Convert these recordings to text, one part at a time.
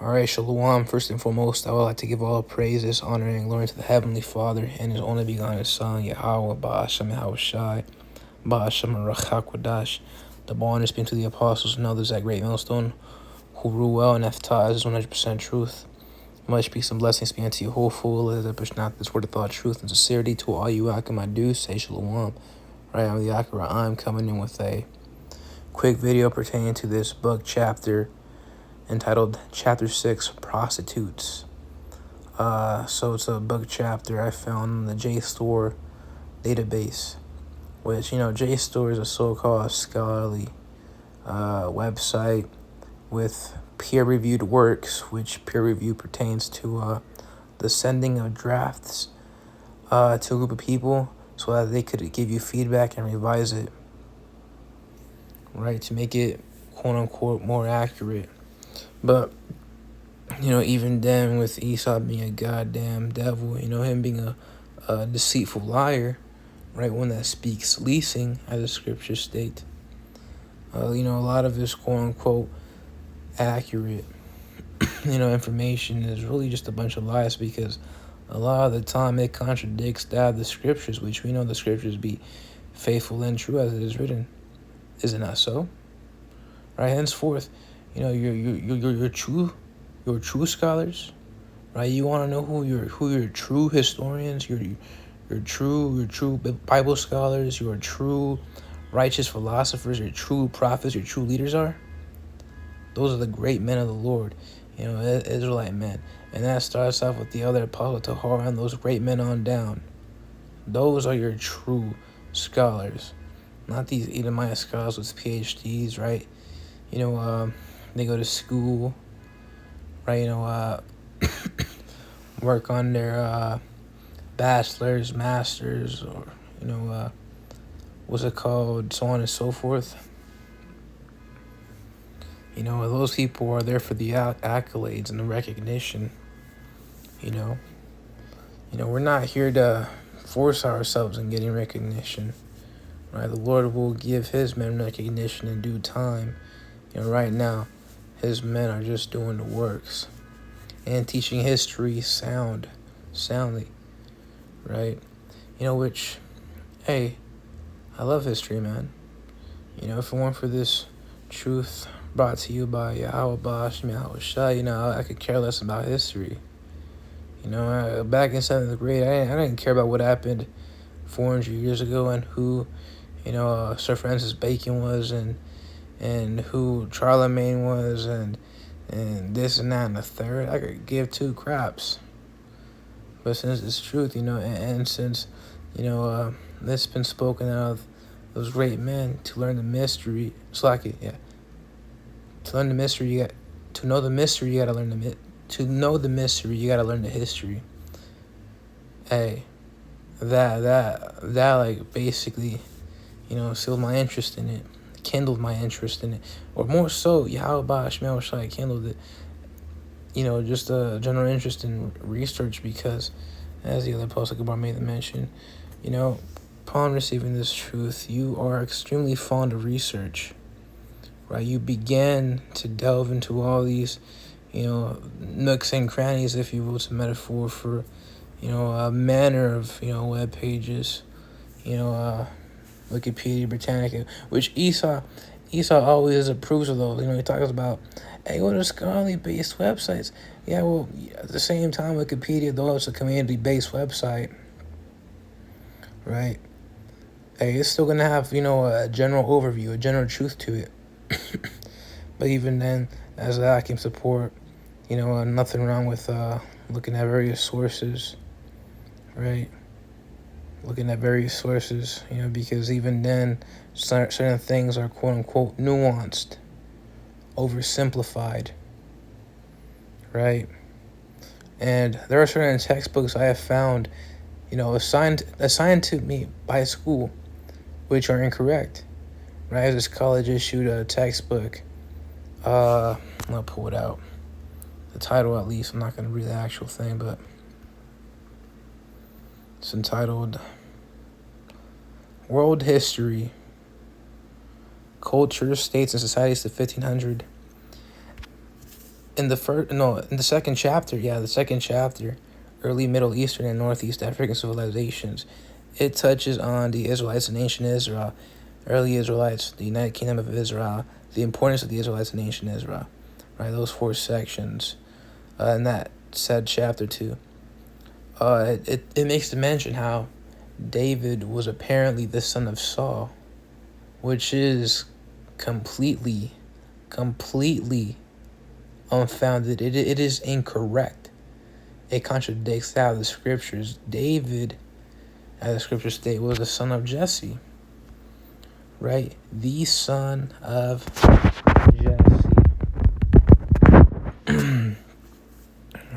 All right, Shalom. First and foremost, I would like to give all praises, honor, and glory to the Heavenly Father and His only begotten Son, Yahweh, Ba'ashem Yahushai, Ba'ashem Rachakwadash. The honors being to the apostles and others at Great Millstone, who rule well and have taught us 100% truth. Much peace and blessings be unto you, hopeful, as I push not this word of thought, truth, and sincerity to all you Akim I do say Shalom. Right, I'm the Akira. I'm coming in with a quick video pertaining to this book chapter entitled Chapter 6, Prostitutes. So it's a book chapter I found in the JSTOR database, which, JSTOR is a so-called scholarly website with peer-reviewed works, which peer review pertains to the sending of drafts to a group of people so that they could give you feedback and revise it, right, to make it quote-unquote more accurate. But, even then, with Esau being a goddamn devil, him being a deceitful liar, right, one that speaks leasing, as the scriptures state, a lot of this quote-unquote accurate, information is really just a bunch of lies, because a lot of the time it contradicts that of the scriptures, which we know the scriptures be faithful and true as it is written. Is it not so? Right, henceforth, your true scholars, right? You want to know who your true historians, your true Bible scholars, your true righteous philosophers, your true prophets, your true leaders are? Those are the great men of the Lord, Israelite men. And that starts off with the other apostle Tahar and those great men on down. Those are your true scholars, not these Edomite scholars with PhDs, right? They go to school, right? Work on their bachelor's, master's, or what's it called, so on and so forth. Those people are there for the accolades and the recognition. We're not here to force ourselves in getting recognition, right? The Lord will give His men recognition in due time. Right now, His men are just doing the works and teaching history soundly, right? Which, hey, I love history, man. If it weren't for this truth brought to you by Yahweh Ba'ashem Yahushai, I could care less about history. Back in 7th grade, I didn't care about what happened 400 years ago and who, Sir Francis Bacon was and who Charlemagne was and this and that and the third. I could give two craps. But since it's truth, and since, this has been spoken of those great men to learn the mystery. To learn the mystery, to know the mystery, you gotta learn to know the mystery, you gotta learn the history. Hey, that like basically, sealed my interest in it, kindled my interest in it, or more so, Yahweh Ba'ashem Yahushai kindled it. Just a general interest in research, because, as the other Apostle Gabar made the mention, upon receiving this truth, you are extremely fond of research, right? You began to delve into all these, nooks and crannies, if you will, to metaphor for, a manner of, web pages, Wikipedia, Britannica, which Esau always approves of those. He talks about, hey, go to scholarly-based websites. Yeah, well, at the same time, Wikipedia, though it's a community-based website, right? Hey, it's still going to have, a general overview, a general truth to it. But even then, as that can support, nothing wrong with looking at various sources, right? Looking at various sources, because even then, certain things are quote-unquote nuanced, oversimplified, right? And there are certain textbooks I have found, assigned to me by school, which are incorrect, right? This college issued a textbook. I'll pull it out. The title, at least. I'm not going to read the actual thing, but it's entitled World History, Culture, States, and Societies to 1500 in the first, no, in the second chapter, yeah, the second chapter, early Middle Eastern and Northeast African civilizations, it touches on the Israelites and ancient Israel, early Israelites, the United Kingdom of Israel, the importance of the Israelites and ancient Israel, right? Those four sections, in that said chapter 2. It makes the mention how David was apparently the son of Saul, which is completely unfounded. It is incorrect. It contradicts how the scriptures. David, as the scriptures state, was the son of Jesse, right? The son of Jesse.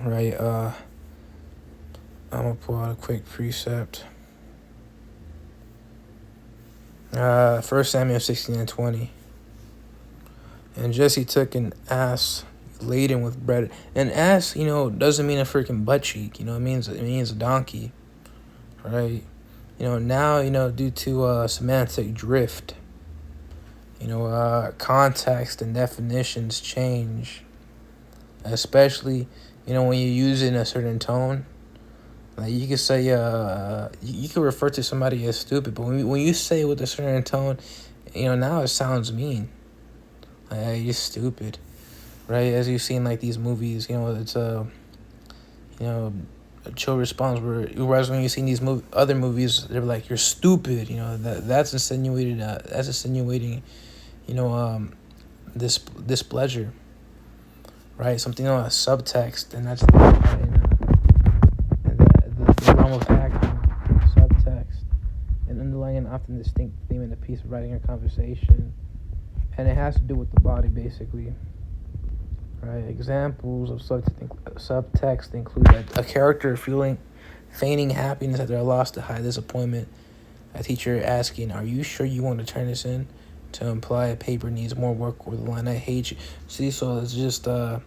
Right, I'm gonna pull out a quick precept. 1 Samuel 16:20. And Jesse took an ass laden with bread. An ass, doesn't mean a freaking butt cheek. It means a donkey, right? Now, due to semantic drift, context and definitions change, especially, when you use it in a certain tone. Like you could say, you could refer to somebody as stupid, but when you say it with a certain tone, now it sounds mean. Like, hey, you're stupid, right? As you've seen, like these movies, it's a chill response. Whereas when you've seen these other movies, they're like, you're stupid. That's insinuated. That's insinuating, this displeasure, right? Something on a subtext, and that's the realm of acting, subtext, and underlying an often distinct theme in a piece of writing or conversation, and it has to do with the body, basically. Right? Examples of subtext include a character feigning happiness at their loss to hide disappointment. A teacher asking, "Are you sure you want to turn this in?" to imply a paper needs more work, or the line, "I hate you." See, so it's just you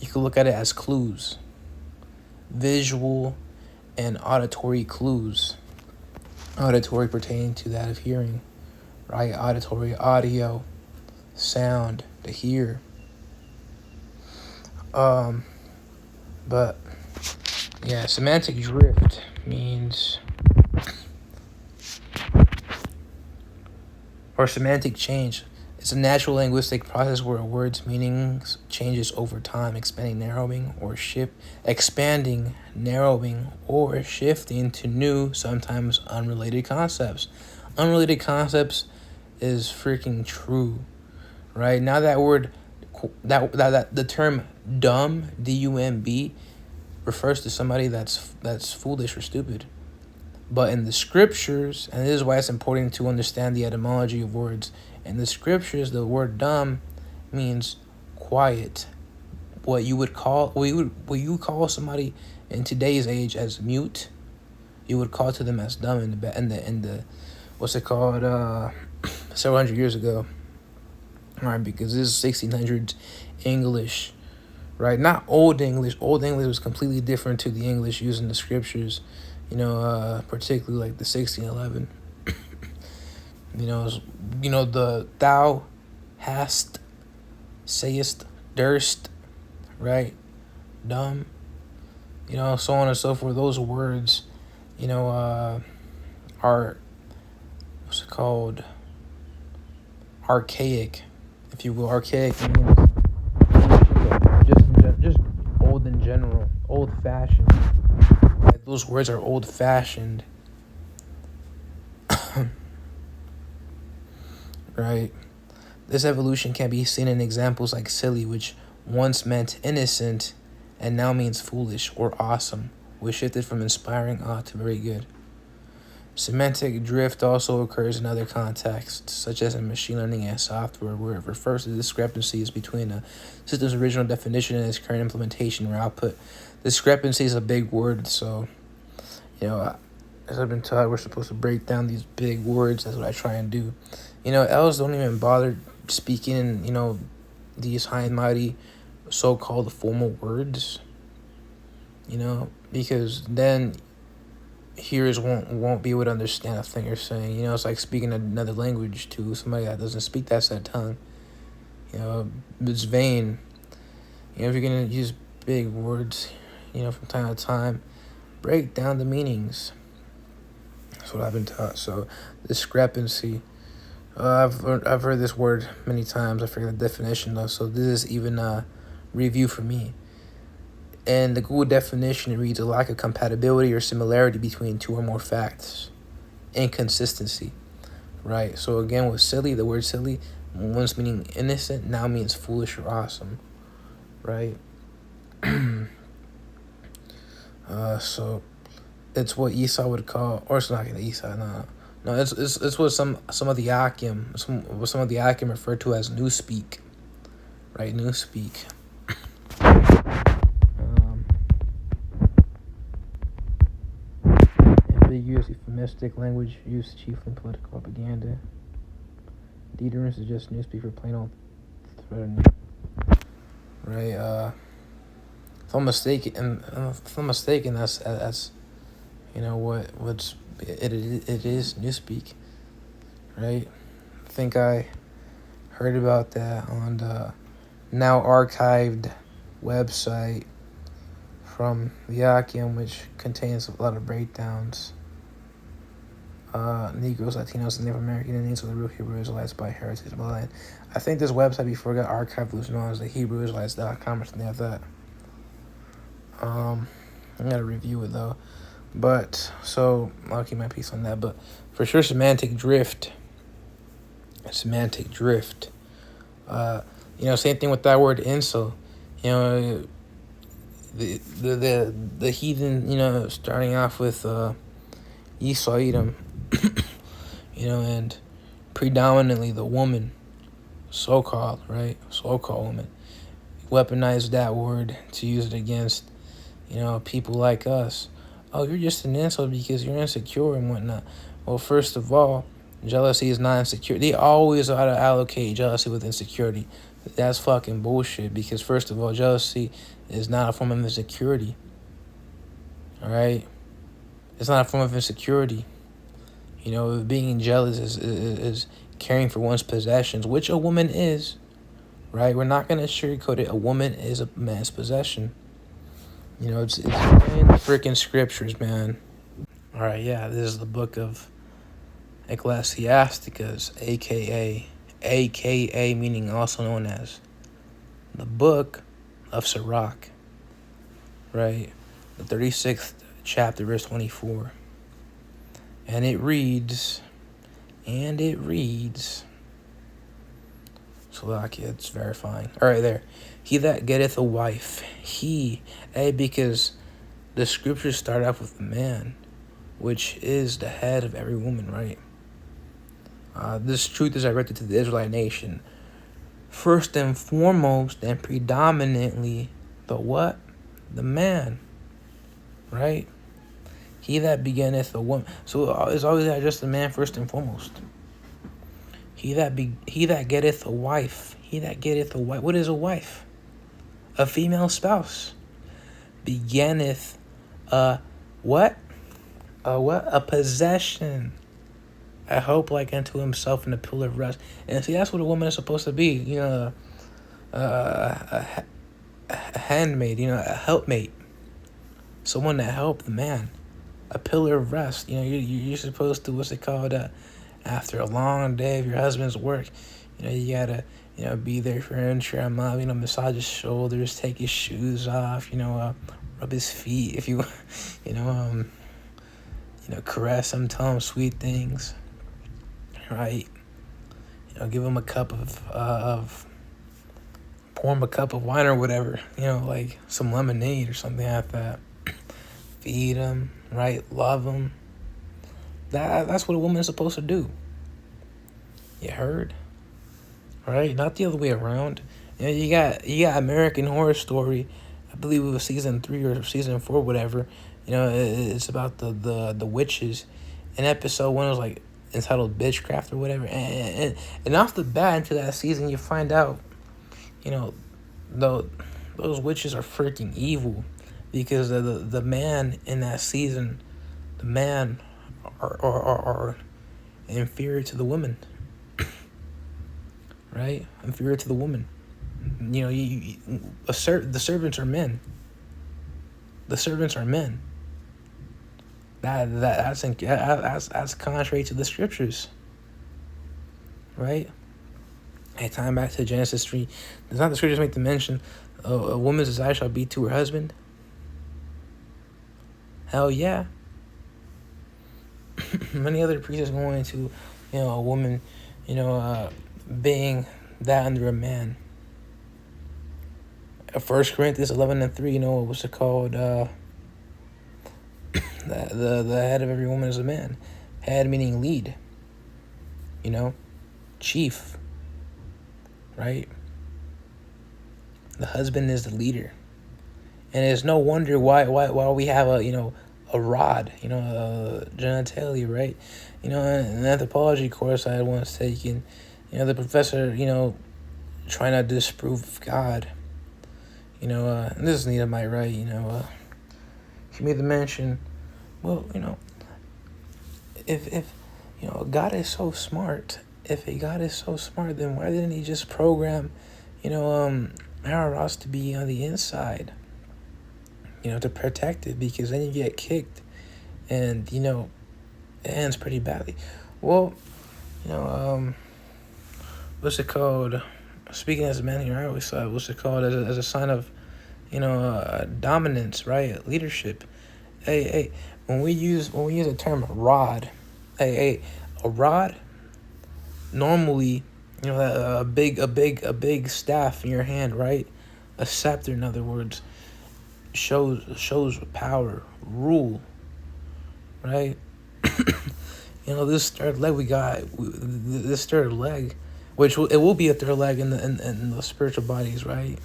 can look at it as clues, visual and auditory clues. Auditory pertaining to that of hearing, right? Auditory, audio, sound, to hear. But yeah, semantic drift means, or semantic change. It's a natural linguistic process where a word's meaning changes over time, expanding, narrowing, or shifting to new, sometimes unrelated concepts. Unrelated concepts is freaking true, right? Now that word, that the term dumb, D-U-M-B, refers to somebody that's foolish or stupid. But in the scriptures, and this is why it's important to understand the etymology of words. In the scriptures, the word dumb means quiet. What you would call somebody in today's age as mute, you would call to them as dumb in the what's it called, several hundred years ago. All right, because this is 1600s English, right? Not Old English. Old English was completely different to the English used in the scriptures, particularly like the 1611. The thou hast, sayest, durst, right? Dumb, so on and so forth. Those words, are, what's it called? Archaic, if you will. Archaic means just old in general, old-fashioned. Right? Those words are old-fashioned. Right? This evolution can be seen in examples like silly, which once meant innocent and now means foolish, or awesome, which shifted from inspiring awe to very good. Semantic drift also occurs in other contexts, such as in machine learning and software, where it refers to discrepancies between a system's original definition and its current implementation or output. Discrepancy is a big word, so, as I've been taught, we're supposed to break down these big words. That's what I try and do. Elves don't even bother speaking, these high and mighty so-called formal words, because then hearers won't be able to understand a thing you're saying. It's like speaking another language to somebody that doesn't speak that said tongue. It's vain. if you're gonna use big words, from time to time, break down the meanings. That's what I've been taught. So, discrepancy. I've heard this word many times. I forget the definition though. So this is even a review for me. And the Google definition reads: a lack of compatibility or similarity between two or more facts. Inconsistency. Right. So again, with silly, the word silly, once meaning innocent, now means foolish or awesome. Right. So it's what Esau would call, or it's not gonna Esau. No, it's what some of the Akim refer to as newspeak, right? Newspeak. Ambiguous, euphemistic language used chiefly in political propaganda. Deterrence is just newspeak for plain old threatening, right? If I'm mistaken, that's what's it is newspeak, right? I think I heard about that on the now archived website from the Akim, which contains a lot of breakdowns. Negroes, Latinos, and Native American Indians are the real Hebrew Israelites by heritage and bloodline. I think this website before it got archived was known as the HebrewIsraelites.com or something like that. I gotta review it though. But, so, I'll keep my piece on that. But, for sure, semantic drift. Same thing with that word incel. The heathen, starting off with Esau, Edom, and predominantly the woman, so-called woman, weaponized that word to use it against, people like us. Oh, you're just an incel because you're insecure and whatnot. Well, first of all, jealousy is not insecure. They always ought to allocate jealousy with insecurity. That's fucking bullshit because, first of all, jealousy is not a form of insecurity. All right? It's not a form of insecurity. Being jealous is caring for one's possessions, which a woman is. Right? We're not going to sugarcoat it. A woman is a man's possession. It's in the freaking scriptures, man. All right, yeah, this is the book of Ecclesiasticus, aka meaning also known as the book of Sirach, right? The 36th chapter, verse 24. And it reads, Slovakia, it's verifying. All right, there. He that getteth a wife, because the scriptures start off with the man, which is the head of every woman, right? This truth is directed to the Israelite nation. First and foremost and predominantly, the what? The man, right? He that beginneth a woman. So it's always just the man first and foremost. He that getteth a wife. What is a wife? A female spouse. Beginneth a what? A possession. A hope like unto himself in a pillar of rest. And see, that's what a woman is supposed to be. A handmaid. A helpmate. Someone that help the man. A pillar of rest. You're supposed to, what's it called? After a long day of your husband's work, you gotta, be there for him, cheer him up, massage his shoulders, take his shoes off, rub his feet if you, caress him, tell him sweet things, right? Give him a cup pour him a cup of wine or whatever, like some lemonade or something like that. Feed him, right? Love him. That's what a woman is supposed to do. You heard? Right? Not the other way around. You got American Horror Story. I believe it was season 3 or season 4, whatever. It's about the witches. And episode 1 was like entitled Bitchcraft or whatever. And off the bat into that season, you find out, those witches are freaking evil because the man in that season, the man are inferior to the woman, right? Inferior to the woman. You know, the servants are men. The servants are men. That's contrary to the scriptures, right? Hey, time back to Genesis 3. Does not the scriptures make the mention, a woman's desire shall be to her husband? Hell yeah. Many other priests going into, a woman, being that under a man. 1 Corinthians 11:3, what's it called? The head of every woman is a man. Head meaning lead. Chief. Right? The husband is the leader. And it's no wonder why we have a rod, genitalia, right? In an anthropology course I had once taken, the professor, trying to disprove God. And this is Nehemiah, right? He made the mention, well, if God is so smart, if a God is so smart, then why didn't he just program, Eros to be on the inside, to protect it, because then you get kicked and, it ends pretty badly. Well, what's it called? Speaking as a man here, I always saw what's it called as a sign of, dominance, right? Leadership. Hey, when we use the term rod, a rod, normally, a big staff in your hand, right? A scepter, in other words, shows power, rule, right? This third leg we got, this third leg, which it will be a third leg in the spiritual bodies, right?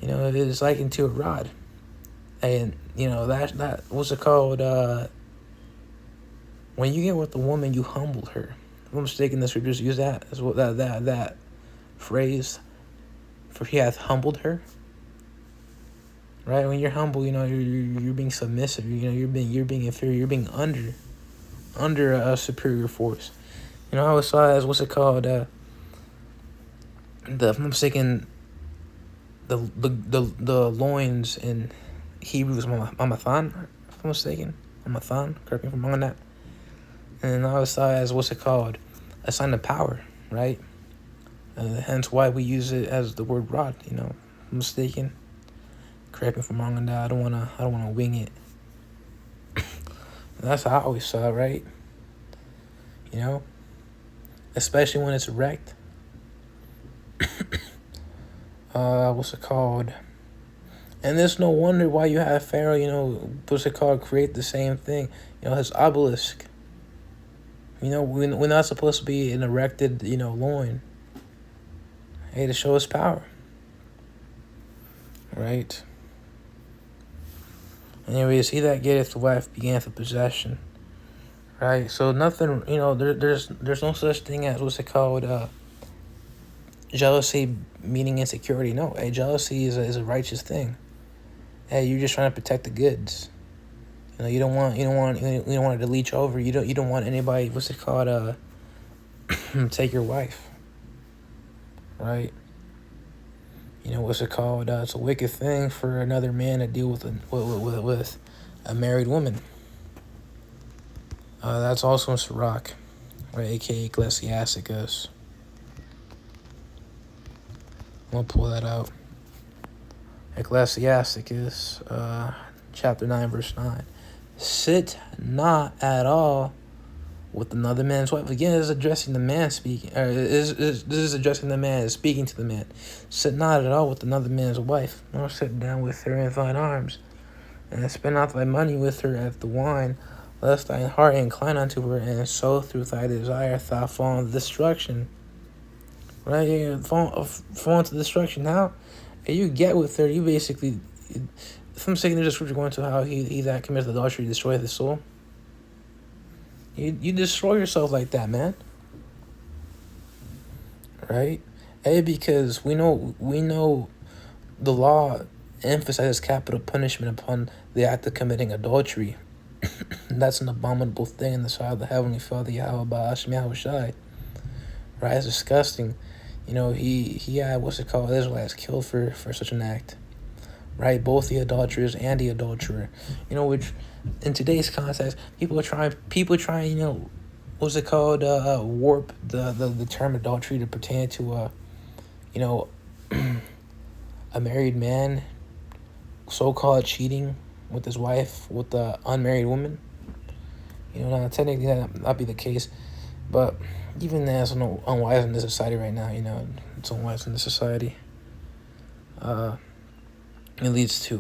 It is likened to a rod, and that what's it called? When you get with a woman, you humble her. If I'm mistaken, the scriptures use that as well. That phrase, for he hath humbled her. Right? When you're humble, you're being submissive. You're being inferior. You're being under a superior force. I always saw it as what's it called? If I'm mistaken, the loins in Hebrew is mamathan. If I'm mistaken, mamathan. Correct me if I'm wrong on that. And I always saw it as what's it called? A sign of power, right? Hence why we use it as the word rod. If I'm mistaken. Correct me if I'm wrong on that. I don't wanna wing it. That's how I always saw it, right? Especially when it's erect. What's it called? And there's no wonder why you have Pharaoh, what's it called, create the same thing. His obelisk. We're not supposed to be an erected, loin. Hey, to show his power. Right? Anyways, he that getteth the wife beganeth a possession. Right? So nothing, there's no such thing as, what's it called, jealousy meaning insecurity. No, jealousy is a righteous thing. Hey, you're just trying to protect the goods. You don't want it to leech over. You don't want anybody, what's it called, take your wife. Right? What's it called? It's a wicked thing for another man to deal with a married woman. That's also in Sirach, right? A.k.a. Ecclesiasticus. I'm gonna pull that out. Ecclesiasticus, chapter 9, verse 9. Sit not at all with another man's wife. Again, this is addressing the man speaking. This is addressing the man speaking to the man. Sit not at all with another man's wife, nor sit down with her in thine arms, and spend not thy money with her at the wine, lest thine heart incline unto her, and so through thy desire thou fall into destruction. Right? You fall into destruction. How? If you get with her, you basically, if I'm saying there's a scripture going to how he that commits adultery destroyeth his soul. You destroy yourself like that, man. Right? Because we know the law emphasizes capital punishment upon the act of committing adultery. That's an abominable thing in the sight of the Heavenly Father, Yahweh Ba'ashim Yahushai. Right? It's disgusting. He had what's it called, Israelites killed for such an act, right? Both the adulterers and the adulterer, which in today's context, people try, what's it called, warp the term adultery to pertain to you know, a married man so-called cheating with his wife with the unmarried woman. Now technically that not be the case, but even that's unwise in this society right now. It's unwise in this society. It leads to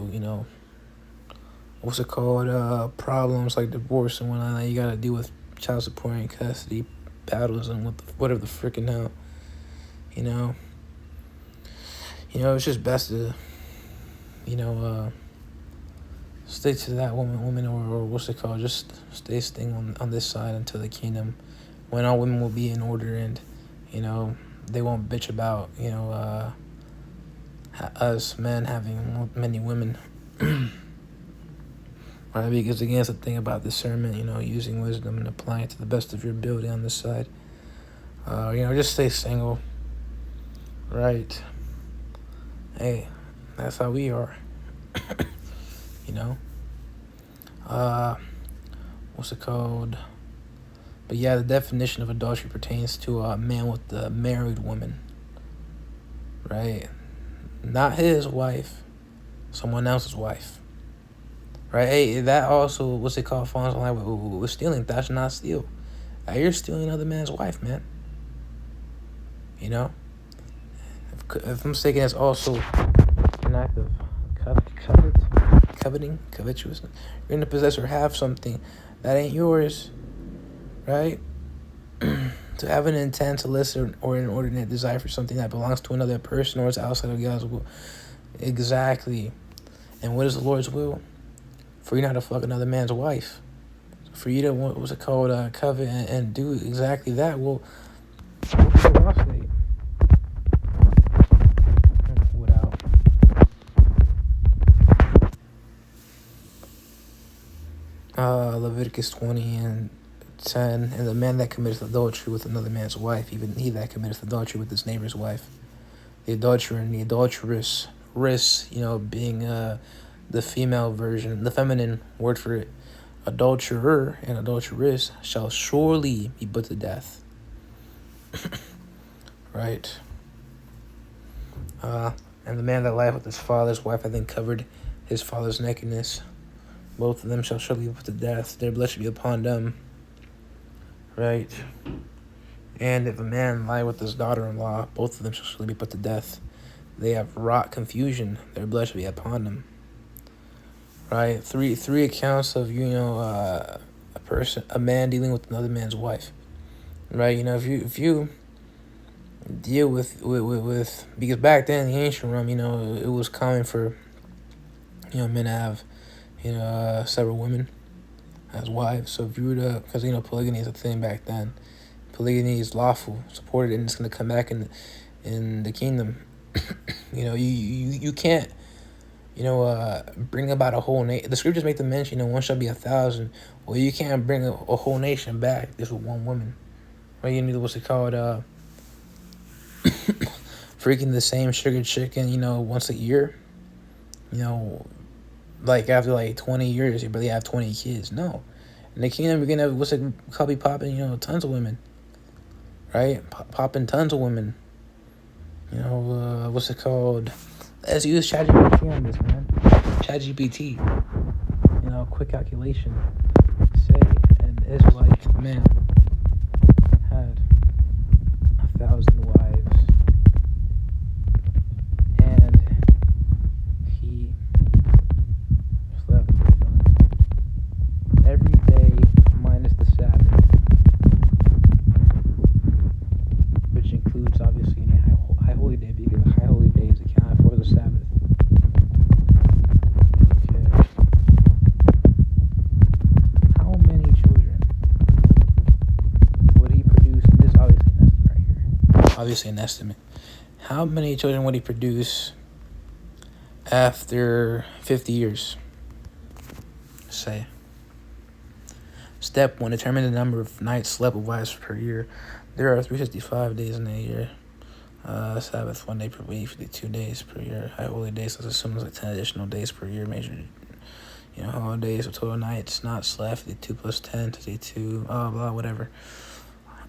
what's it called, problems like divorce and whatnot that you gotta deal with, child support and custody battles and whatever the freaking hell. It's just best to stick to that woman, or what's it called? Just staying on this side until the kingdom, when all women will be in order, and they won't bitch about us men having many women. Right, because again, it's the thing about discernment, using wisdom and applying it to the best of your ability on this side. Just stay single. Right. Hey, that's how we are. What's it called? But yeah, the definition of adultery pertains to a man with a married woman, right? Not his wife, someone else's wife, right? Hey, that also, what's it called, falls in line with stealing. Thou shalt not steal. You're stealing another man's wife, man. If I'm mistaken, it's also an act of coveting, covetousness. You're gonna possess or have something that ain't yours, right? To have an intent to listen or an inordinate desire for something that belongs to another person or is outside of God's will. Exactly. And what is the Lord's will? For you not to fuck another man's wife. For you to, what's it called, covet and do exactly that. Well, what's the law say? Leviticus 20:10, and the man that committeth adultery with another man's wife, even he that committeth adultery with his neighbor's wife. The adulterer and the adulteress, being the female version, the feminine word for it. Adulterer and adulteress shall surely be put to death. Right. And the man that lieth with his father's wife, I think, covered his father's nakedness. Both of them shall surely be put to death. Their blood shall be upon them. Right. And if a man lie with his daughter-in-law, both of them shall surely be put to death. They have wrought confusion. Their blood shall be upon them. Right. Three accounts of a man dealing with another man's wife. Right. If you deal with because back then in the ancient realm, it was common for men to have several women as wives. So if you were to, because polygamy is a thing back then, polygamy is lawful, supported, and it's going to come back in the kingdom. You can't bring about a whole nation. The scriptures make the mention one shall be 1,000. Well, you can't bring a whole nation back just with one woman. Right? You need what's it called, freaking the same sugar chicken once a year. Like after 20 years, you barely have 20 kids. No. In the kingdom, you're going to, what's it called, be popping, tons of women. Right? Popping tons of women. What's it called? Let's use ChatGPT on this, man. ChatGPT. Quick calculation. Say an Israelite man had 1,000 wives. And he slept with them every day minus the Sabbath, which includes obviously any high holy day, because the high holy day is accounted for the Sabbath. Okay. How many children would he produce? And this obviously an estimate right here. Obviously an estimate. How many children would he produce after 50 years? Say. Step 1, determine the number of nights slept with wives per year. There are 365 days in a year. Sabbath 1 day per week, 52 days per year. High holy days, let's assume it's like 10 additional days per year. Major, holidays with total nights not slept, 52 plus 10, 52, blah, whatever.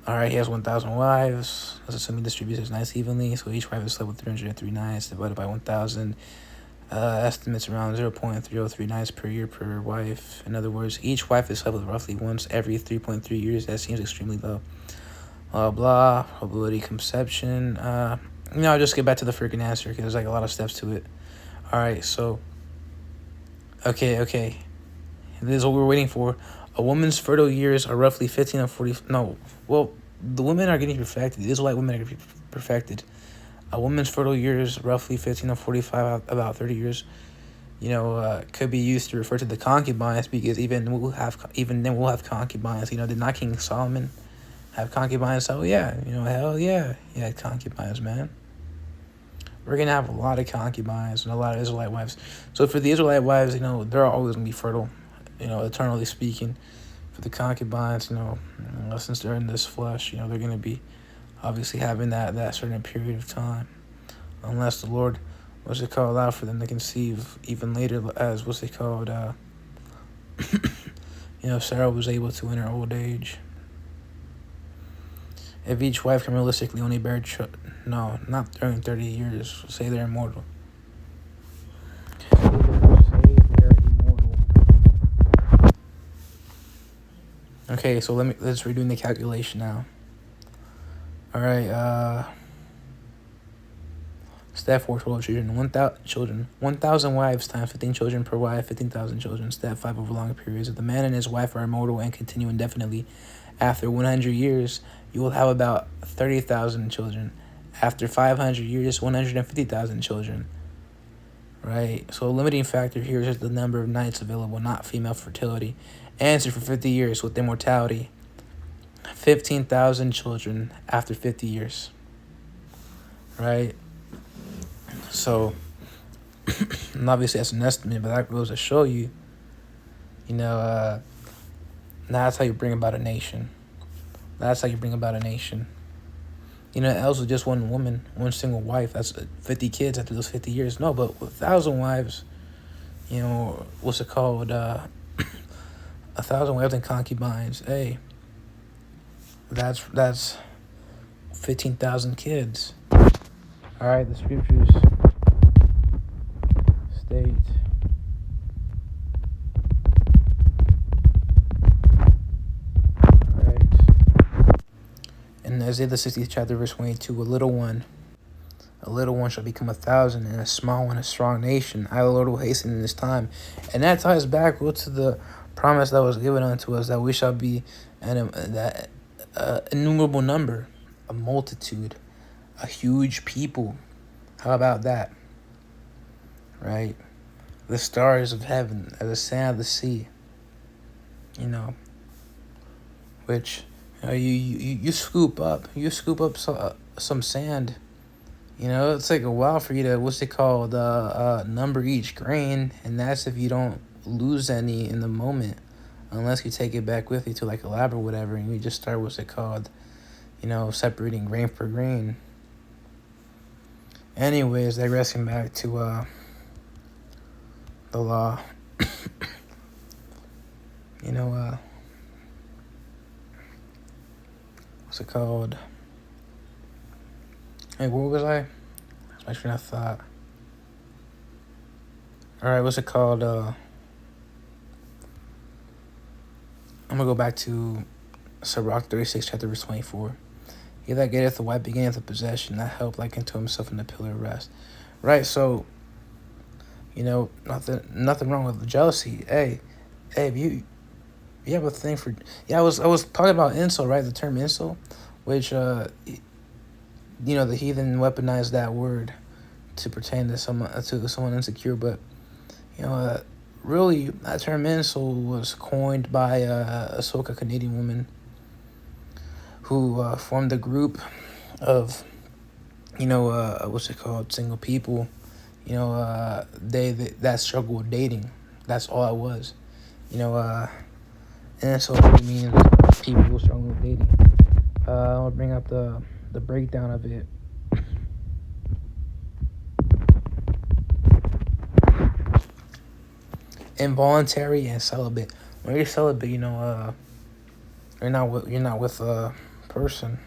All right, he has 1,000 wives. Let's assume he distributes his nights evenly. So each wife has slept with 303 nights divided by 1,000. Estimates around 0.303 nights per year per wife. In other words, each wife is slept with roughly once every 3.3 years. That seems extremely low. Blah, probability conception. I'll just get back to the freaking answer because there's like a lot of steps to it. All right, so, okay. This is what we're waiting for. A woman's fertile years are roughly 15 and 40. No, well, the women are getting perfected. These white women are getting perfected. A woman's fertile years, roughly 15 to 45, about 30 years, could be used to refer to the concubines because even then we'll have concubines. Did not King Solomon have concubines? So yeah, hell yeah, he had concubines, man. We're gonna have a lot of concubines and a lot of Israelite wives. So for the Israelite wives, they're always gonna be fertile, eternally speaking. For the concubines, since they're in this flesh, they're gonna be obviously having that certain period of time, unless the Lord, allow for them to conceive even later, as Sarah was able to in her old age. If each wife can realistically only bear no, not during 30 years, say they're immortal. Okay, so let's redo the calculation now. All right, step 4, total children, 1,000 wives times 15 children per wife, 15,000 children. Step 5, over long periods. If the man and his wife are immortal and continue indefinitely, after 100 years, you will have about 30,000 children. After 500 years, 150,000 children. Right? So a limiting factor here is just the number of nights available, not female fertility. Answer: for 50 years with immortality, 15,000 children after 50 years. Right? So, and obviously that's an estimate, but that goes to show you, that's how you bring about a nation. Else with just one woman, one single wife, that's 50 kids after those 50 years. No, but with 1,000 wives, 1,000 wives and concubines, hey, that's 15,000 kids. All right, the scriptures state, in Isaiah the 60th chapter, verse 22, a little one shall become 1,000, and a small one a strong nation. I, the Lord, will hasten in this time. And that ties back to the promise that was given unto us, that we shall be that innumerable number, a multitude, a huge people. How about that? Right? The stars of heaven, the sand of the sea. Which you scoop up some sand. It's like a while for you to number each grain, and that's if you don't lose any in the moment, unless you take it back with you to like a lab or whatever, and you just start separating grain for grain. Anyways, digressing back to the law. What's it called? Hey, where was I? That's my train of thought. All right, what's it called? I'm gonna go back to Sirach 36, chapter verse 24. He that getteth the wife beginneth the possession, that help like unto himself in the pillar of rest. Right, so, nothing wrong with jealousy. Hey, you have a thing for... Yeah, I was talking about incel, right? The term incel, which, the heathen weaponized that word to pertain to someone insecure, but, really, that term incel was coined by a Soca Canadian woman who formed a group of, single people, that struggle with dating. That's all it was, and so it means people who struggle with dating. I'll bring up the breakdown of it. involuntary and celibate. When you're celibate, you're not with a person,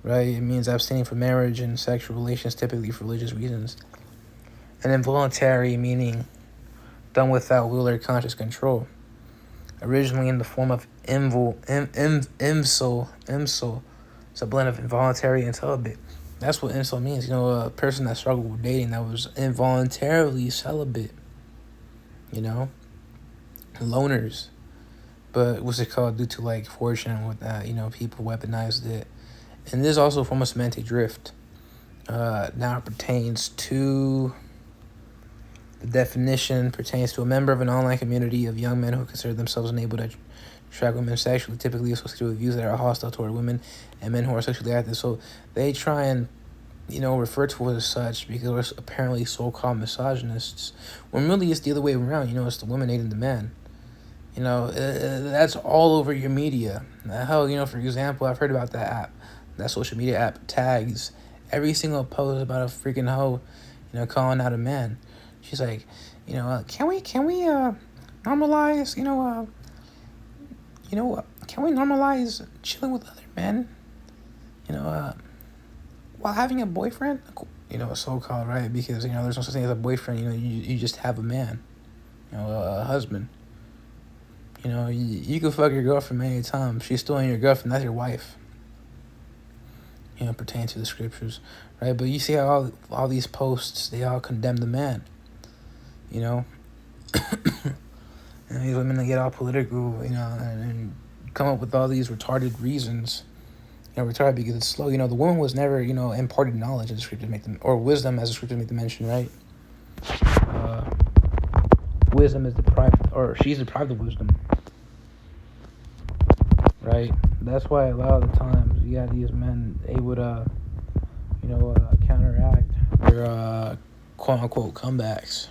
right? It means abstaining from marriage and sexual relations, typically for religious reasons. And involuntary meaning done without will or conscious control. Originally in the form of imsol. It's a blend of involuntary and celibate. That's what incel means. A person that struggled with dating that was involuntarily celibate. Loners. But what's it called? Due to like fortune and whatnot, people weaponized it. And this is also a form of semantic drift. Now it pertains to the definition pertains to a member of an online community of young men who consider themselves unable to attract women sexually, typically associated with views that are hostile toward women and men who are sexually active. So they try and, refer to it as such because we're apparently so-called misogynists. When really it's the other way around. It's the women hating the man. That's all over your media. Hell, for example, I've heard about that app, that social media app, Tags. Every single post about a freaking hoe, calling out a man. She's like, can we normalize, can we normalize chilling with other men, while having a boyfriend, so-called, right? Because, there's no such thing as a boyfriend, you just have a man, a husband. You can fuck your girlfriend any time. She's still your girlfriend. That's your wife. Pertaining to the scriptures, right? But you see how all these posts, they all condemn the man. And these women, they get all political, and come up with all these retarded reasons. Retarded because it's slow. The woman was never, imparted knowledge as the scriptures make them, or wisdom as the scriptures make them mention, right? Wisdom is deprived, or she's deprived of wisdom. Right? That's why a lot of the times you got these men able to, counteract their quote unquote comebacks.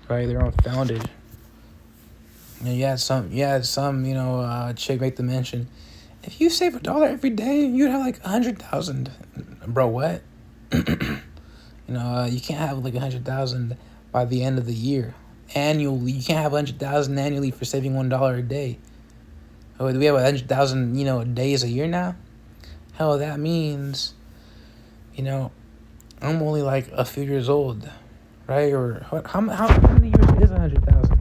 Right? They're unfounded. You had some, chick make the mention, if you save $1 every day, you'd have like 100,000. Bro, what? You can't have like 100,000 by the end of the year. Annually, you can't have 100,000 annually for saving $1 a day. Oh, do we have 100,000, days a year now? Hell, that means, I'm only like a few years old, right? Or how many years is 100,000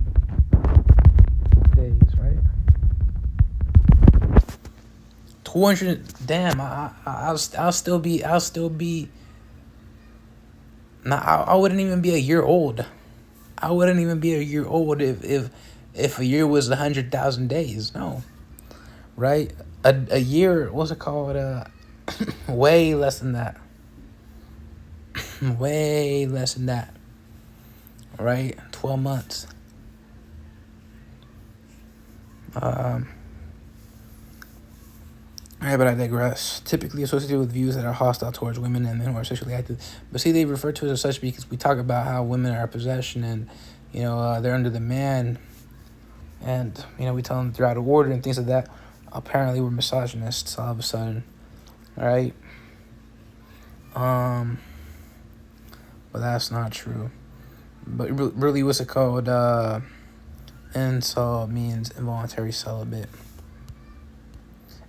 days, right? 200. Damn, I'll still be. Nah, I wouldn't even be a year old. I wouldn't even be a year old if a year was 100,000 days. No. Right? A year, what's it called? Way less than that. Way less than that. Right? 12 months. Right, but I digress. Typically associated with views that are hostile towards women and men who are sexually active. But see, they refer to it as such because we talk about how women are a possession and, they're under the man. And, we tell them they're out of order and things like that. Apparently, we're misogynists all of a sudden. All right? But that's not true. But really, what's it called? Incel means involuntary celibate.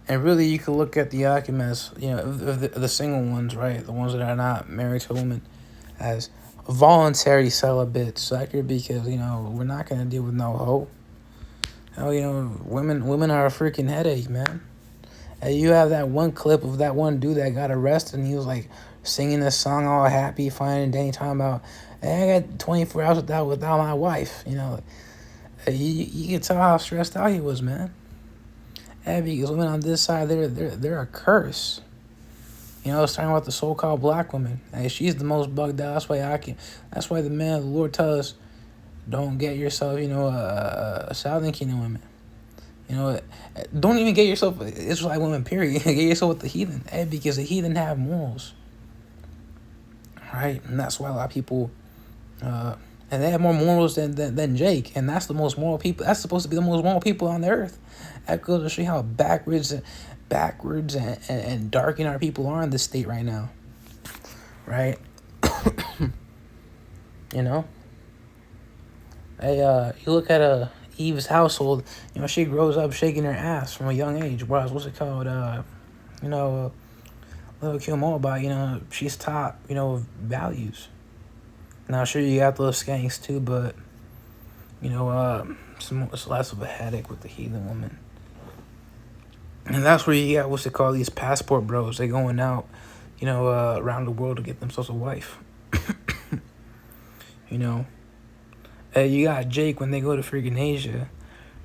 And really, you could look at the arguments, the single ones, right? The ones that are not married to a woman as voluntary celibate. Sucker, because, we're not going to deal with no hoe. Hell, women are a freaking headache, man. And you have that one clip of that one dude that got arrested and he was like singing this song all happy, fine and dandy, talking about, hey, I got 24 hours without my wife. You can tell how stressed out he was, man. Yeah, because women on this side, they're a curse. It's talking about the so-called black woman. Hey, she's the most bugged out. That's why the man of the Lord tells us, don't get yourself, a Southern Kingdom woman. Don't even get yourself Israelite woman, period. Get yourself with the heathen. Hey, because the heathen have morals. Right? And that's why a lot of people, and they have more morals than Jake. And that's the most moral people. That's supposed to be the most moral people on the earth. That goes to show you how backwards and dark our people are in this state right now. Right? Hey, you look at Eve's household. You know, she grows up shaking her ass from a young age. Whereas, what's it called? You know, little Kill Moabite. You know, she's taught, you know, values. Now, sure, you got those skanks too, but you know, it's less of a headache with the heathen woman. And that's where you got what's it called? These passport bros. They going out, you know, around the world to get themselves a wife. You know, hey, you got Jake when they go to freaking Asia.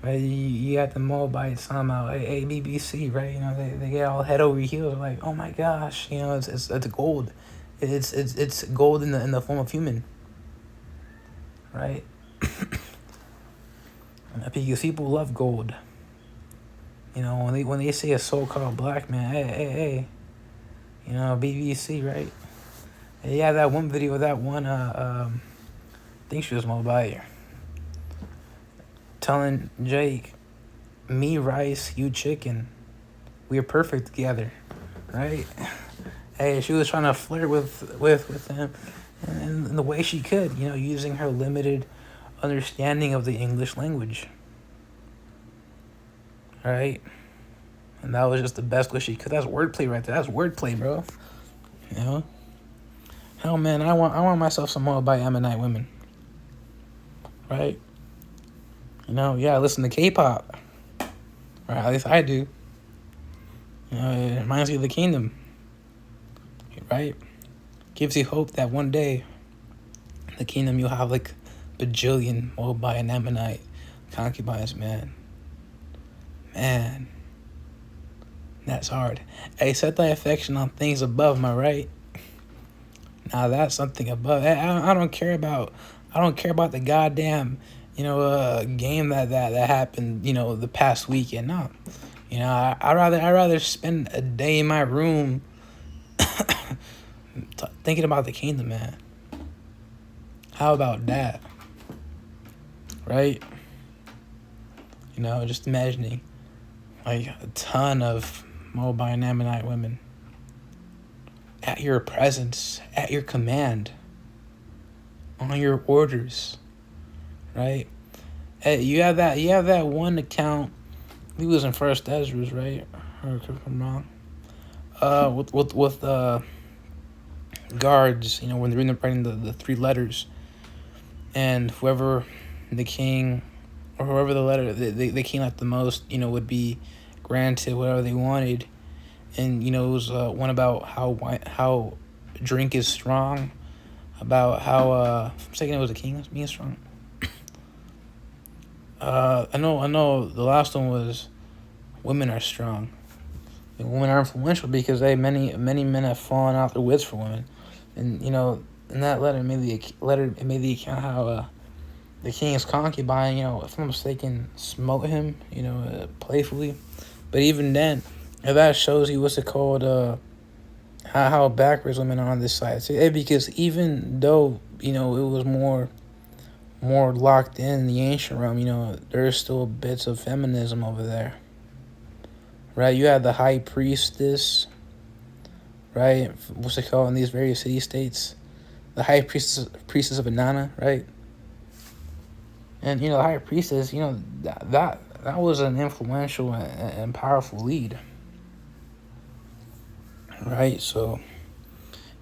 Right, you got the Moabites somehow, BBC, right? You know, they get all head over heels, like, oh my gosh, you know, it's gold, it's gold in the form of human, right? Because people love gold. You know, when they say a so-called black man, hey, you know, BBC, right? Yeah, that one video, that one, I think she was Moabite, telling Jake, me rice, you chicken, we're perfect together, right? Hey, she was trying to flirt with him in the way she could, you know, using her limited understanding of the English language, right? And that was just the best way she could. That's wordplay right there. That's wordplay, bro. You know? Hell, man, I want myself some Moabite Ammonite women, right? You know, yeah, I listen to K-pop, or at least I do. You know, it reminds you of the kingdom, right? Gives you hope that one day, in the kingdom, you'll have like bajillion Moabite and Ammonite concubines, man. Man, that's hard. Hey, set thy affection on things above, am I right? Now that's something above. I don't care about. I don't care about the goddamn, you know, game that happened, you know, the past weekend. No, you know, I rather spend a day in my room thinking about the kingdom, man. How about that? Right? You know, just imagining like a ton of Moabite and Ammonite women at your presence, at your command, on your orders, right? Hey, you have that one account. He was in First Ezra's, right? Or if I'm wrong. With guards, you know, when they're writing the three letters, and whoever the king, or whoever the letter the king liked the most, you know, would be granted whatever they wanted. And you know, it was one about how drink is strong, about how I'm saying it was a king being strong. I know. The last one was women are strong. And women are influential because many men have fallen off the wits for women, and you know, in that letter it made the account how the king's concubine, you know, if I'm mistaken, smote him, you know, playfully, but even then, that shows you what's it called, how backwards women are on this side. So, because even though, you know, it was more locked in the ancient realm, you know, there's still bits of feminism over there, right? You have the high priestess, right? What's it called in these various city states? The high priestess of Inanna, right? And you know, the high priestess, you know, that was an influential and powerful lead, right? So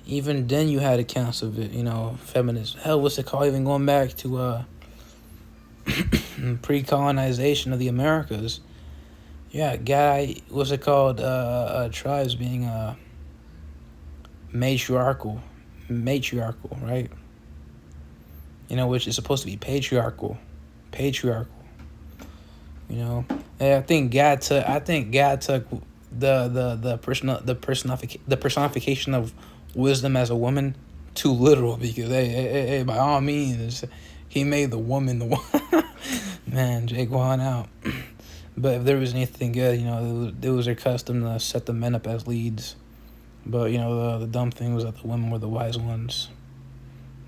even then, you had accounts of it, you know, feminism. Hell, what's it called? Even going back to pre-colonization of the Americas. Yeah, guy, what's it called? Tribes being matriarchal, right? You know, which is supposed to be patriarchal. You know, and I think God took the personification of wisdom as a woman too literal, because hey, by all means, he made the woman the one. Man, Jake won out. But if there was anything good, you know, it was their custom to set the men up as leads. But, you know, the dumb thing was that the women were the wise ones.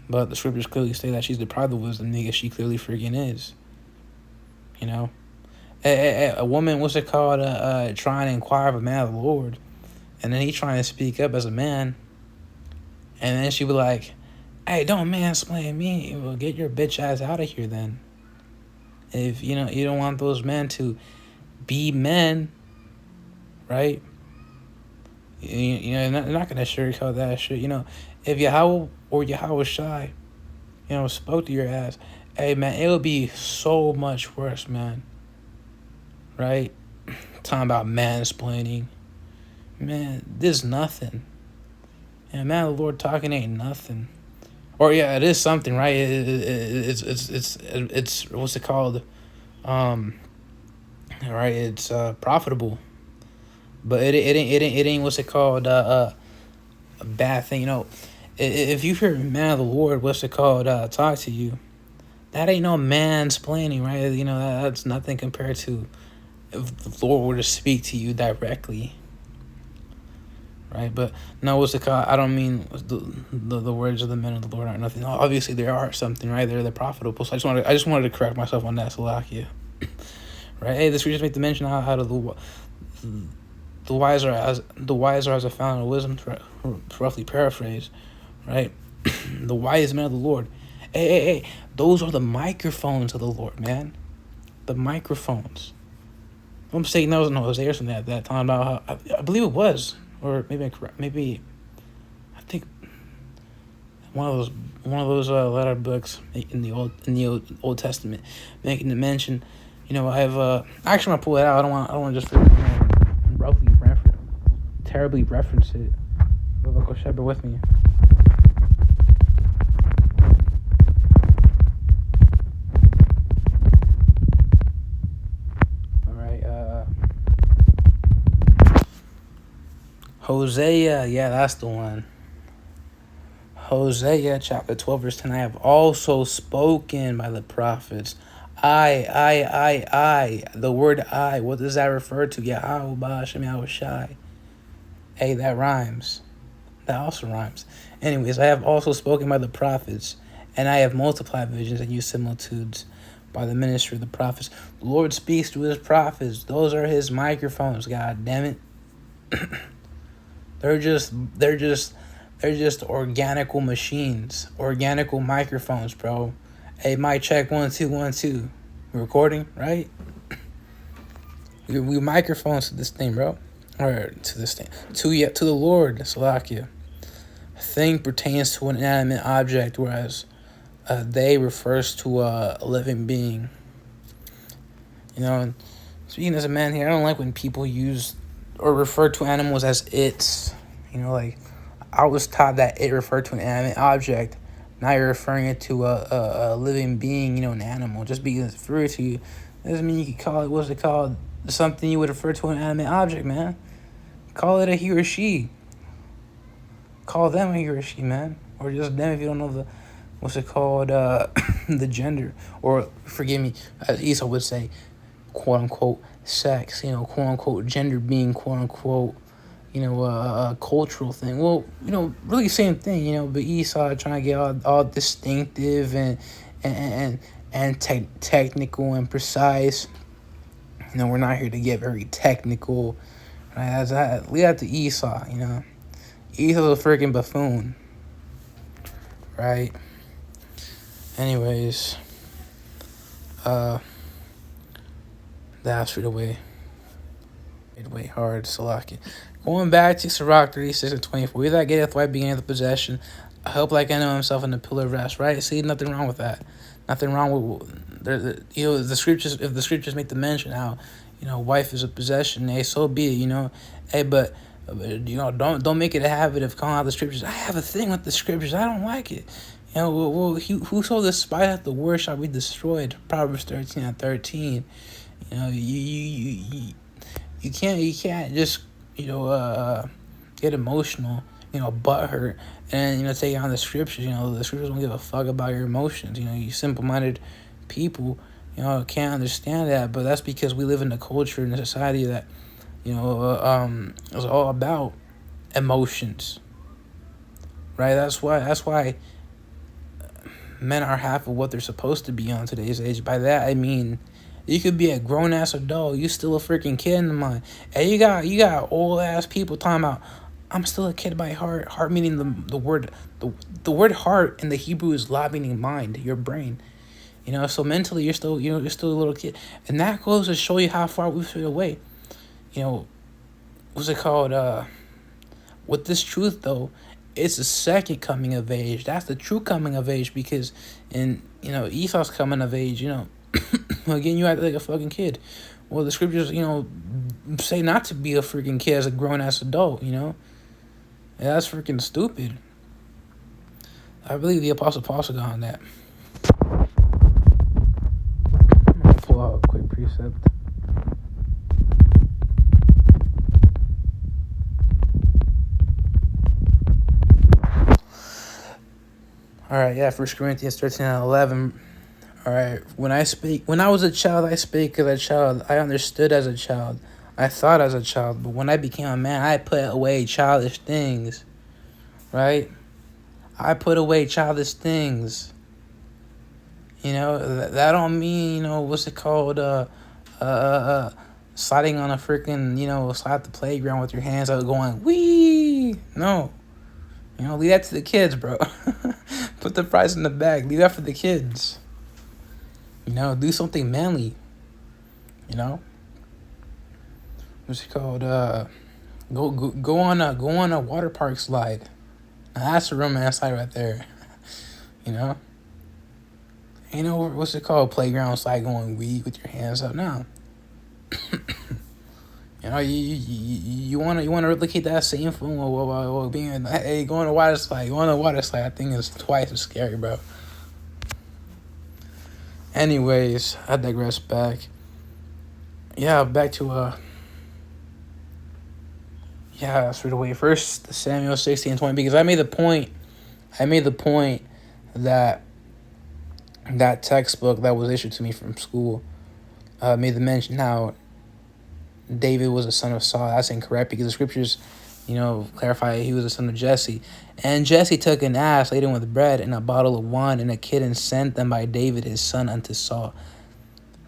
But the scriptures clearly say that she's deprived of wisdom, nigga. She clearly freaking is. You know? A woman, what's it called, trying to inquire of a man of the Lord. And then he trying to speak up as a man. And then she be like, hey, don't mansplain me. Well, get your bitch ass out of here then. If you don't want those men to be men, right? You're not gonna sugarcoat that shit. If Yahweh or Yahweh Shai, spoke to your ass, hey man, it would be so much worse, man. Right? Talking about mansplaining, man, this nothing. And man, the Lord talking ain't nothing. Or yeah, it is something, right? It's what's it called? Right? It's profitable, but it ain't what's it called? A bad thing, If you hear man of the Lord, what's it called? Talk to you. That ain't no mansplaining, right? That's nothing compared to if the Lord were to speak to you directly. Right, but no, what's it called? I don't mean the words of the men of the Lord aren't nothing. Obviously, there are something, right? They're profitable. So I just wanted to correct myself on that, Salakia. Right? Hey, the scriptures make the mention how to the wise are as a fountain of wisdom, to roughly paraphrase, right? The wise men of the Lord. Hey, those are the microphones of the Lord, man. The microphones. I'm saying that was in Hosea or something at that time about how I believe it was. Or maybe I think one of those letter books in the Old Testament making the mention. I have actually want to pull it out. I don't want to just roughly terribly reference it. But Uncle Shepard with me. All right. Hosea, yeah, that's the one. Hosea chapter 12 verse 10, I have also spoken by the prophets. I. The word I, what does that refer to? Yahweh Ba'ashem Yahweh Shai. Hey, that rhymes. That also rhymes. Anyways, I have also spoken by the prophets, and I have multiplied visions and used similitudes by the ministry of the prophets. The Lord speaks to his prophets. Those are his microphones, god damn it. They're just organical machines, organical microphones, bro. Hey, mic check 1 2 1 2. Recording, right? We microphones to this thing, bro, or to this thing, to the Lord, Salakia. A thing pertains to an inanimate object, whereas they refers to a living being. And speaking as a man here, I don't like when people use or refer to animals as its. Like I was taught that it referred to an animate object. Now you're referring it to a living being, an animal. Just because it's referred to you doesn't mean you can call it, what's it called? Something you would refer to an animate object, man. Call it a he or she. Call them a he or she, man. Or just them if you don't know the, what's it called, the gender. Or, forgive me, as Esau would say, quote unquote, sex, quote unquote, gender being, quote unquote, a cultural thing. Well, really same thing, but Esau trying to get all distinctive and technical and precise. We're not here to get very technical. Right? Leave that to Esau, Esau's a freaking buffoon. Right? Anyways, that's for the way hard, Salaki. Going back to Sirach 36 and 24, he that getteth right began the possession. I hope like I know himself in the pillar of rest, right? See, nothing wrong with that. Nothing wrong with the scriptures. If the scriptures make the mention how, wife is a possession, hey, so be it, hey, but don't make it a habit of calling out the scriptures. I have a thing with the scriptures. I don't like it. Whoso despiseth the word shall be destroyed. Proverbs 13 and 13. You can't just get emotional, butthurt, and take on the scriptures. The scriptures don't give a fuck about your emotions. You simple-minded people, can't understand that. But that's because we live in a culture and a society that, is all about emotions. Right? That's why men are half of what they're supposed to be on today's age. By that I mean, you could be a grown ass adult, you still a freaking kid in the mind. And you got old ass people talking about, I'm still a kid by heart. Heart meaning the word heart in the Hebrew is la, meaning mind, your brain. So mentally you're still, you're still a little kid. And that goes to show you how far we've faded away. What's it called? With this truth though, it's the second coming of age. That's the true coming of age, because in Esau's coming of age, again, you act like a fucking kid. Well, the scriptures, say not to be a freaking kid as a grown ass adult, And that's freaking stupid. I believe the Apostle Paul got on that. I'm gonna pull out a quick precept. All right, yeah, 1 Corinthians 13:11. All right, when I was a child, I spake as a child. I understood as a child. I thought as a child. But when I became a man, I put away childish things. Right? I put away childish things. That don't mean, what's it called? Sliding on a freaking, slide at the playground with your hands out going, wee. No. Leave that to the kids, bro. Put the prize in the bag. Leave that for the kids. Do something manly. What's it called? Go on a water park slide. Now, that's a romance slide right there. What's it called? Playground slide going wee with your hands up now. You wanna replicate that same feeling while being, hey, go on a water slide. I think it's twice as scary, bro. Anyways, I digress back. Yeah, back to straight away. First Samuel 16:20, because I made the point that textbook that was issued to me from school made the mention how David was a son of Saul. That's incorrect, because the scriptures, clarify he was a son of Jesse. And Jesse took an ass laden with bread and a bottle of wine and a kid, and sent them by David his son unto Saul.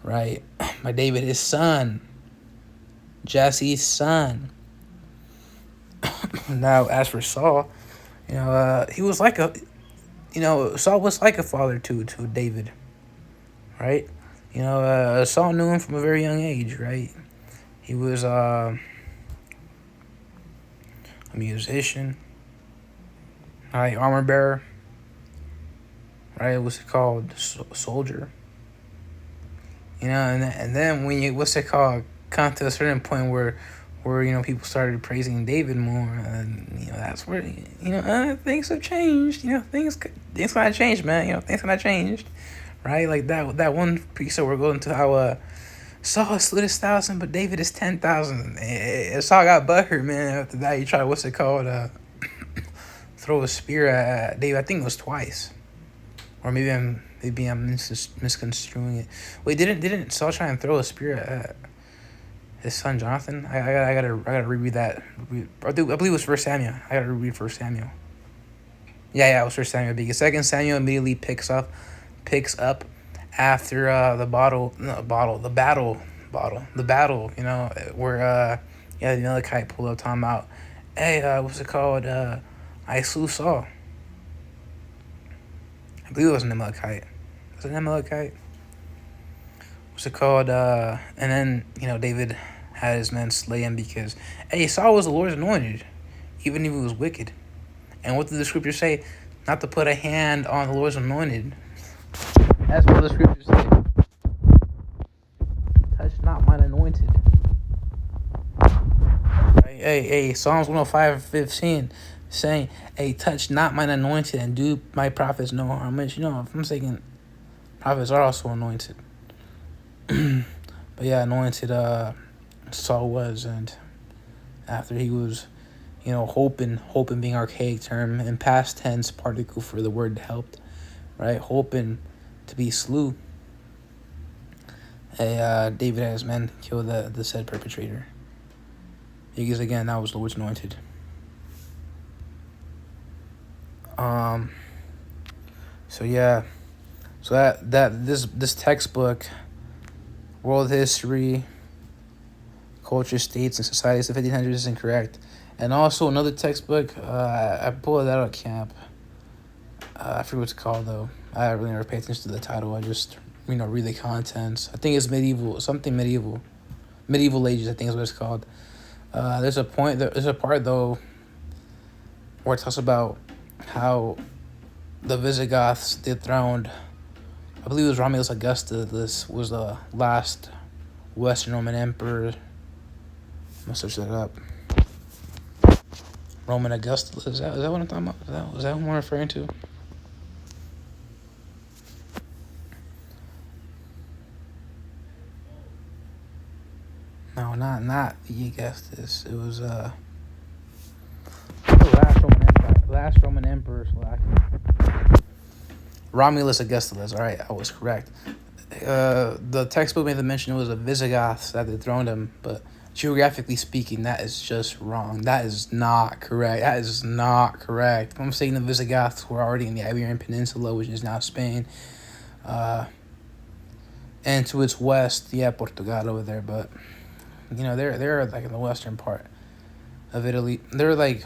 Right? By David his son. Jesse's son. Now, as for Saul, he was like Saul was like a father to David. Right? Saul knew him from a very young age, right? He was a musician, right? Armor bearer, right? What's it called? Soldier. And then when you come to a certain point where people started praising David more, and that's where things have changed. Things kind of changed, man. Things kind of changed, right? Like that one piece that we're going to how Saul slew 1,000, but David is 10,000. Saul got butthurt, man. After that, he tried throw a spear at David. I think it was twice, or maybe I'm misconstruing it. Wait, didn't Saul try and throw a spear at his son Jonathan? I gotta reread that. I believe it was 1 Samuel. I gotta reread 1 Samuel. Yeah, it was 1 Samuel, because 2 Samuel immediately picks up after the battle, where the Amalekite pulled up talking about, hey, what's it called? I slew Saul. I believe it was an Amalekite. Was it an Amalekite? What's it called? And then, David had his men slay him because, hey, Saul was the Lord's anointed, even if he was wicked. And what did the scripture say? Not to put a hand on the Lord's anointed. That's what the scriptures say. Touch not mine anointed. Hey, Psalms 105:15 saying, hey, touch not mine anointed and do my prophets no harm. Which, if I'm saying prophets are also anointed. But yeah, anointed Saul was, and after he was, hoping being archaic term, and past tense particle for the word helped, right? Hoping to be slew. David and his men killed the said perpetrator. Because again, that was the Lord's anointed. So yeah. So this textbook, world history, culture, states, and societies of the 1500s is incorrect. And also another textbook, I pulled that out of camp. I forget what it's called though. I really never pay attention to the title. I just read the contents. I think it's medieval, something medieval, medieval ages. I think is what it's called. There's a part though where it talks about how the Visigoths dethroned. I believe it was Romulus Augustus was the last Western Roman emperor. I'm gonna search that up. Roman Augustus. Is that what I'm talking about? Is that what I'm referring to? No, not the Augustus. It was the last Roman emperor. Romulus Augustulus. All right, I was correct. The textbook made the mention it was the Visigoths that dethroned him, but geographically speaking, that is just wrong. That is not correct. That is not correct. I'm saying the Visigoths were already in the Iberian Peninsula, which is now Spain. And to its west, Portugal over there, but they're like in the western part of Italy. They're like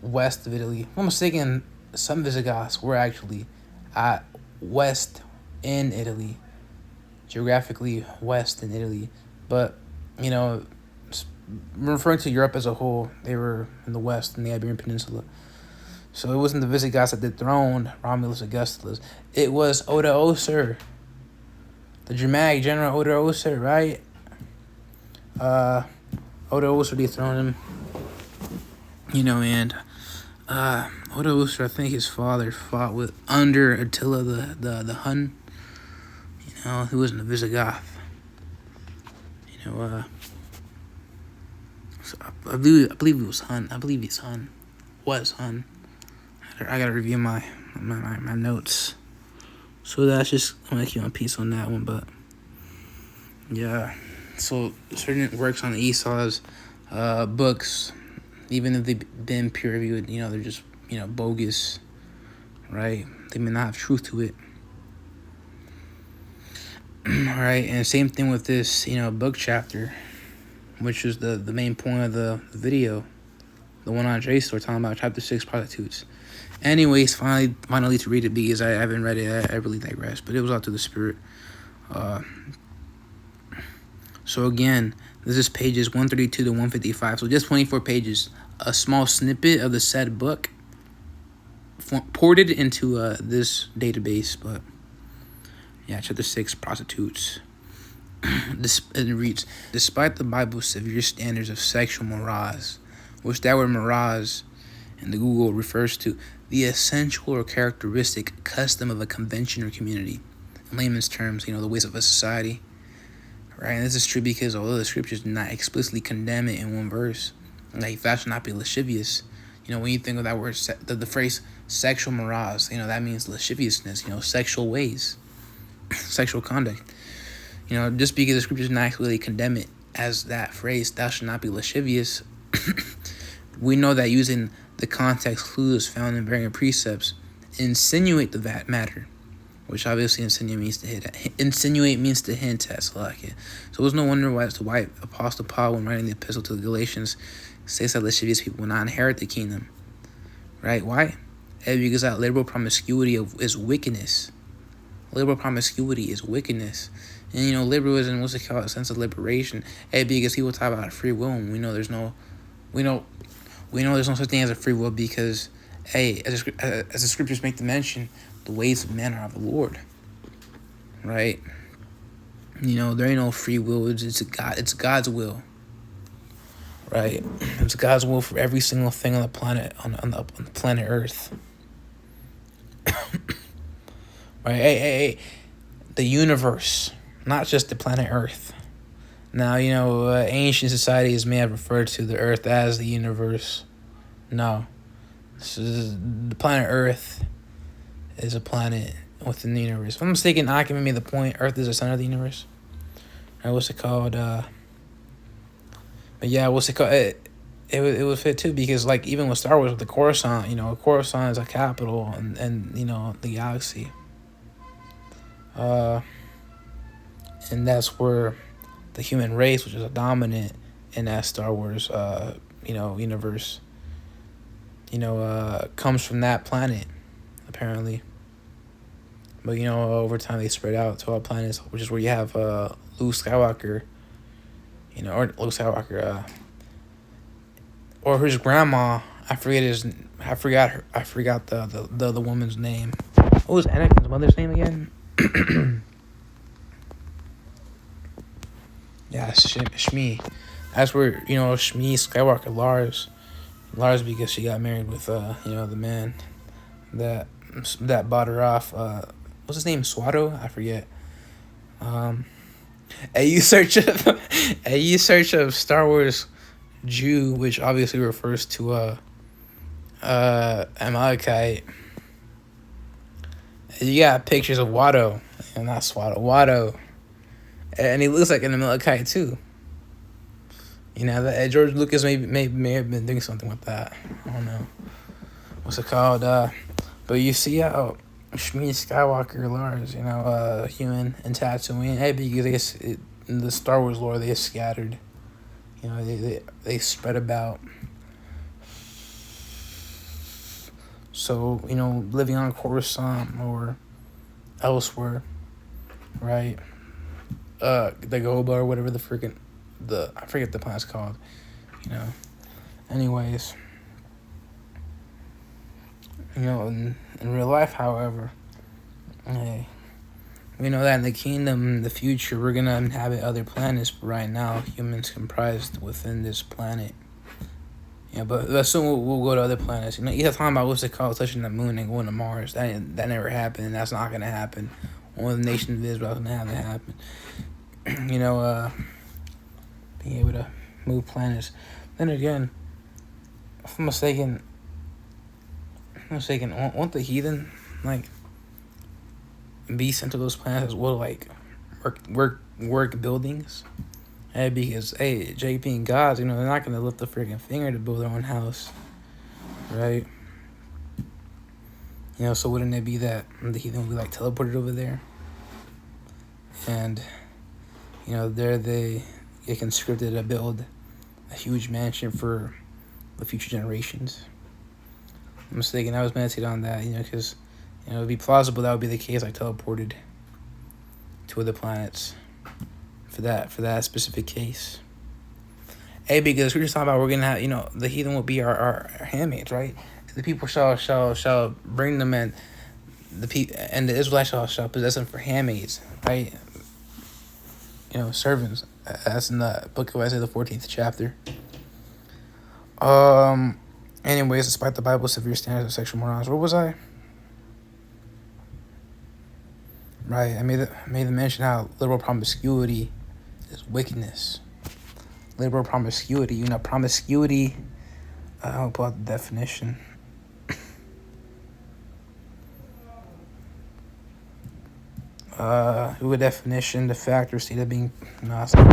west of Italy. If I'm mistaken, some Visigoths were actually at west in Italy, geographically west in Italy, but referring to Europe as a whole, they were in the west in the Iberian Peninsula. So it wasn't the Visigoths that dethroned Romulus Augustulus. It was Odoacer, the Germanic general Odoacer, right? Odoacer dethroned him, and Odoacer, I think his father fought under Attila the Hun, who wasn't a Visigoth. So I believe it was Hun. I believe he's Hun. Was Hun. I gotta review my notes. So that's just, I'm gonna keep my piece on that one, but yeah. So certain works on Esau's books, even if they've been peer reviewed, they're just bogus, right? They may not have truth to it. All right, and same thing with this, book chapter, which is the main point of the video, the one on JSTOR talking about chapter 6 prostitutes. Anyways, finally to read it because I haven't read it. I really digress, but it was out to the spirit. So again, this is pages 132 to 155. So just 24 pages. A small snippet of the said book ported into this database, but yeah, chapter 6, prostitutes. It reads, despite the Bible's severe standards of sexual morals, which that word morals in the Google refers to the essential or characteristic custom of a convention or community. In layman's terms, the ways of a society. Right, and this is true because although the scriptures do not explicitly condemn it in one verse, like thou shalt not be lascivious, when you think of that word, the phrase sexual morals, that means lasciviousness, sexual ways, sexual conduct. Just because the scriptures do not actually condemn it as that phrase, thou shalt not be lascivious, we know that using the context clues found in varying precepts insinuate the matter, which obviously insinuate means to hint at. So it was no wonder why Apostle Paul, when writing the epistle to the Galatians, says that lascivious people will not inherit the kingdom. Right? Why? Because that liberal promiscuity is wickedness. Liberal promiscuity is wickedness. And liberalism, what's it called? A sense of liberation. Because people talk about free will, and we know there's no such thing as a free will because, as the scriptures make the mention, the ways of man are of the Lord. Right? There ain't no free will. It's God's will. Right? It's God's will for every single thing on the planet, on the planet Earth. Right? The universe, not just the planet Earth. Now, ancient societies may have referred to the Earth as the universe. No. The planet Earth is a planet within the universe. If I'm mistaken, Ackman made the point, Earth is the center of the universe. Right, what's it called? But yeah, what's it called? It would fit too because, even with Star Wars, with the Coruscant, Coruscant is a capital and the galaxy. And that's where the human race, which is a dominant in that Star Wars, universe, comes from that planet, apparently. But over time they spread out to all planets, which is where you have Luke Skywalker, or Luke Skywalker, or his grandma. I forgot the woman's name. What was Anakin's mother's name again? Yeah, Shmi. That's where Shmi Skywalker Lars because she got married with the man that bought her off. What's his name? Swatto? I forget. A search of Star Wars Jew, which obviously refers to Amalekite. You got pictures of Watto, and not Swatto, Watto, and he looks like an Amalekite too. That George Lucas may have been doing something with that. I don't know what's it called. But you see how Shmi Skywalker Lars, human and Tatooine, because in the Star Wars lore they scattered. They spread about. So, living on Coruscant or elsewhere, right? Dagobah or whatever I forget the planet's called, Anyways, in real life, however, hey, we know that in the kingdom, in the future, we're going to inhabit other planets, but right now, humans comprised within this planet. Yeah, but soon we'll go to other planets. You're talking about what's it called, touching the moon and going to Mars. That never happened, and that's not going to happen. Only the nation of Israel is going to have that happen. Being able to move planets. Then again, if I'm mistaken, won't the heathen, be sent to those planets as well, work buildings? Because, Jake being gods, they're not going to lift a freaking finger to build their own house, right? So wouldn't it be that the heathen would be, teleported over there? And, there they get conscripted to build a huge mansion for the future generations. I'm mistaken, I was meditating on that, because, it would be plausible that would be the case, teleported to other planets. For that specific case. Because we're just talking about we're gonna have the heathen will be our handmaids, right? The people shall bring them and the Israelites shall possess them for handmaids, right? Servants. That's in the book of Isaiah, the 14th chapter. Anyways, despite the Bible's severe standards of sexual morals, where was I? Right, I made the mention how liberal promiscuity is wickedness. Liberal promiscuity, promiscuity. I'll pull out the definition. With a definition, the fact or state of being promiscuity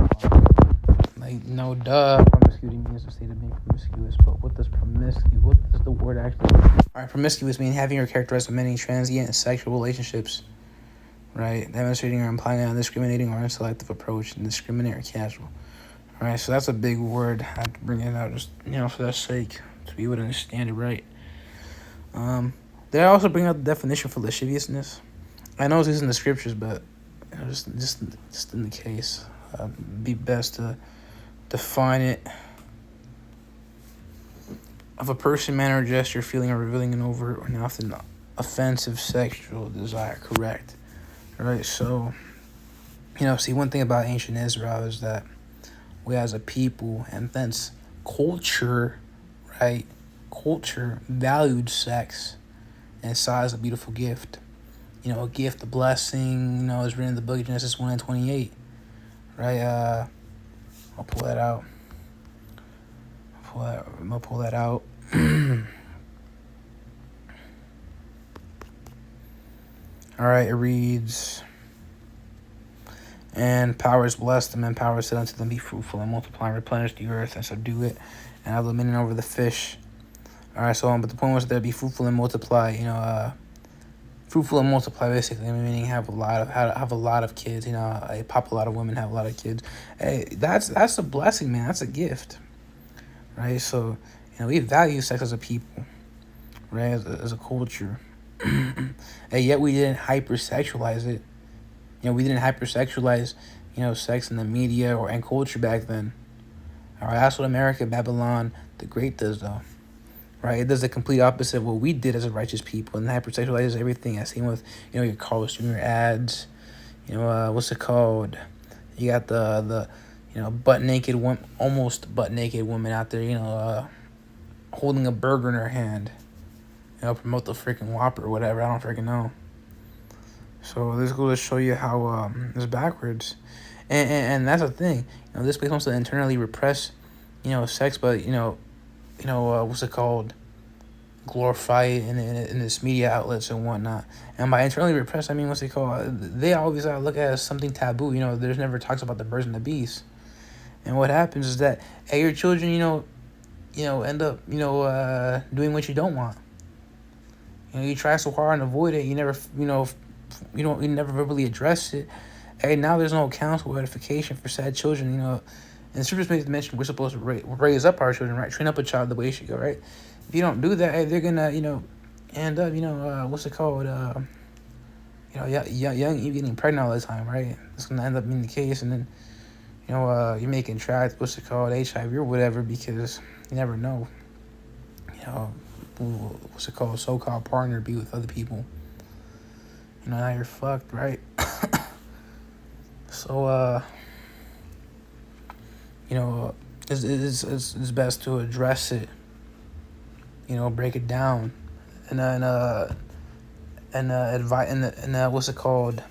means the state of being promiscuous. But what does the word actually mean? Alright, promiscuous means having or characterized with many transient sexual relationships. Right, demonstrating or implying an undiscriminating or unselective approach, and discriminate or casual. All right, so that's a big word. I have to bring it out just for that sake to be able to understand it right. Did I also bring out the definition for lasciviousness? I know it's in the scriptures, but just in the case, be best to define it. Of a person, manner, or gesture, feeling, or revealing an overt or an often offensive sexual desire. Correct. Right, so, see, one thing about ancient Israel is that we as a people, and thence culture, right, valued sex and saw as a beautiful gift. A gift, a blessing, is written in the book of Genesis 1:28, right? I'll pull that out. I'm gonna pull that out. All right, it reads, and power is blessed them, and power is said unto them, be fruitful and multiply and replenish the earth and subdue it, and have dominion over the fish. All right, so but the point was that be fruitful and multiply. Fruitful and multiply, basically, meaning have a lot of kids. A lot of women have a lot of kids. Hey, that's a blessing, man. That's a gift, right? So we value sex as a people, right? As a culture. And yet we didn't hypersexualize it. We didn't hypersexualize, sex in the media or in culture back then. All right, that's what America, Babylon the Great does, though. Right, it does the complete opposite of what we did as a righteous people, and hypersexualizes everything. I seen with, your Carlos Jr. ads. What's it called? You got the butt naked woman, almost butt naked woman out there, holding a burger in her hand. Promote the freaking Whopper or whatever. I don't freaking know. So this goes to show you how it's backwards, and that's the thing. This place wants to internally repress, sex, but what's it called? Glorify it in this media outlets and whatnot. And by internally repressed, I mean what's it called? They always look at it as something taboo. There's never talks about the birds and the bees. And what happens is that your children, end up, doing what you don't want. You try so hard and avoid it. You never, you never verbally address it. And now there's no counsel or edification for sad children. And the scriptures makes mention we're supposed to raise up our children, right? Train up a child the way he should go, right? If you don't do that, they're gonna, end up, what's it called? Young Eve getting pregnant all the time, right? It's gonna end up being the case, and then, you're making tracks, what's it called, HIV or whatever, because you never know. What's it called? So-called partner be with other people. Now you're fucked, right? So, it's best to address it. Break it down, and advise, and what's it called?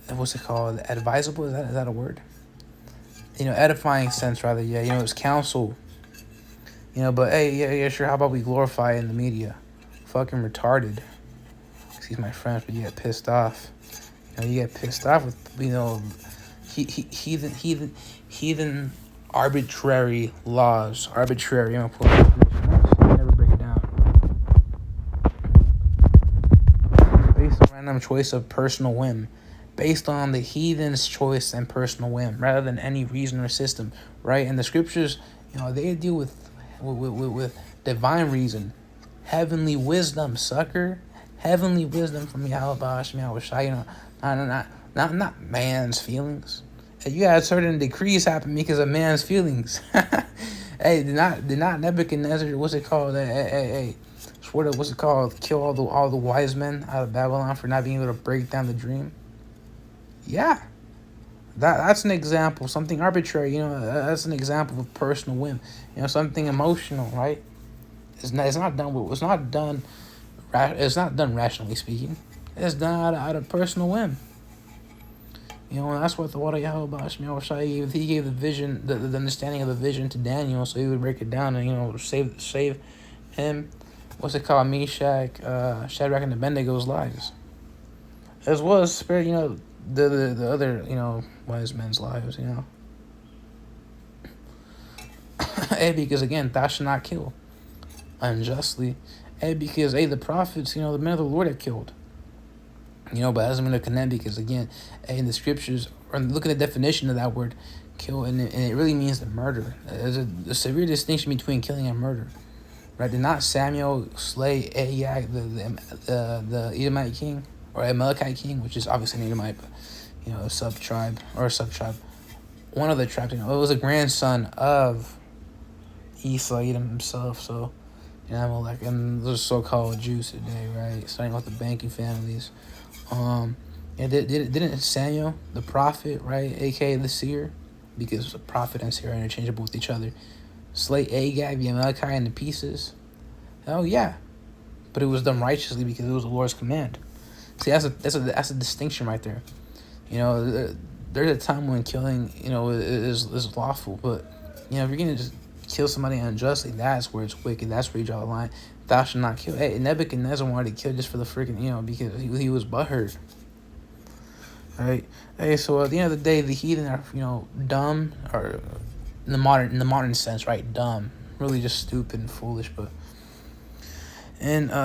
Advisable, is that a word? Edifying sense rather. Yeah, it's counsel. But hey, yeah, sure. How about we glorify it in the media? Fucking retarded. Excuse my French, but you get pissed off. You get pissed off with heathen arbitrary laws. Arbitrary. Never break it down. Based on random choice of personal whim. Based on the heathen's choice and personal whim, rather than any reason or system, right? And the scriptures, they deal with divine reason, heavenly wisdom, sucker, heavenly wisdom from Yahweh Shai, not man's feelings. You had certain decrees happen because of man's feelings. Hey, did not Nebuchadnezzar, what's it called? Hey, what's it called? Kill all the wise men out of Babylon for not being able to break down the dream. Yeah, that's an example. Something arbitrary, that's an example of personal whim. Something emotional, right? It's not done rationally speaking. It's done out of personal whim. And that's what the water Yahweh he gave the vision, the understanding of the vision to Daniel, so he would break it down and save him. What's it called? Meshach, Shadrach, and Abednego's lives, as well as spare the other wise men's lives. Hey, because again, thou shalt not kill unjustly. Hey, because the prophets, the men of the Lord have killed. But that doesn't mean to condemn, because again, in the scriptures, or look at the definition of that word, kill, and it really means to murder. There's a severe distinction between killing and murder, right? Did not Samuel slay Agag, the Edomite king, or Amalekite king, which is obviously an Edomite, but a sub-tribe. One of the tribes. It was a grandson of Esau, Edom himself. So, Amalek, and those so-called Jews today, right? Starting with the banking families. Didn't Samuel, the prophet, right, aka the seer, because a prophet and seer are interchangeable with each other, slay Agag, the Amalekite, into pieces? Hell yeah, but it was done righteously because it was the Lord's command. See, that's a distinction right there. There's a time when killing, is lawful, but if you're gonna just kill somebody unjustly, that's where it's wicked. That's where you draw the line. Thou shalt not kill. Hey, Nebuchadnezzar wanted to kill just for the freaking, because he was butthurt. Right? Hey, so at the end of the day, the heathen are, dumb, or in the modern sense, right? Dumb, really just stupid and foolish. But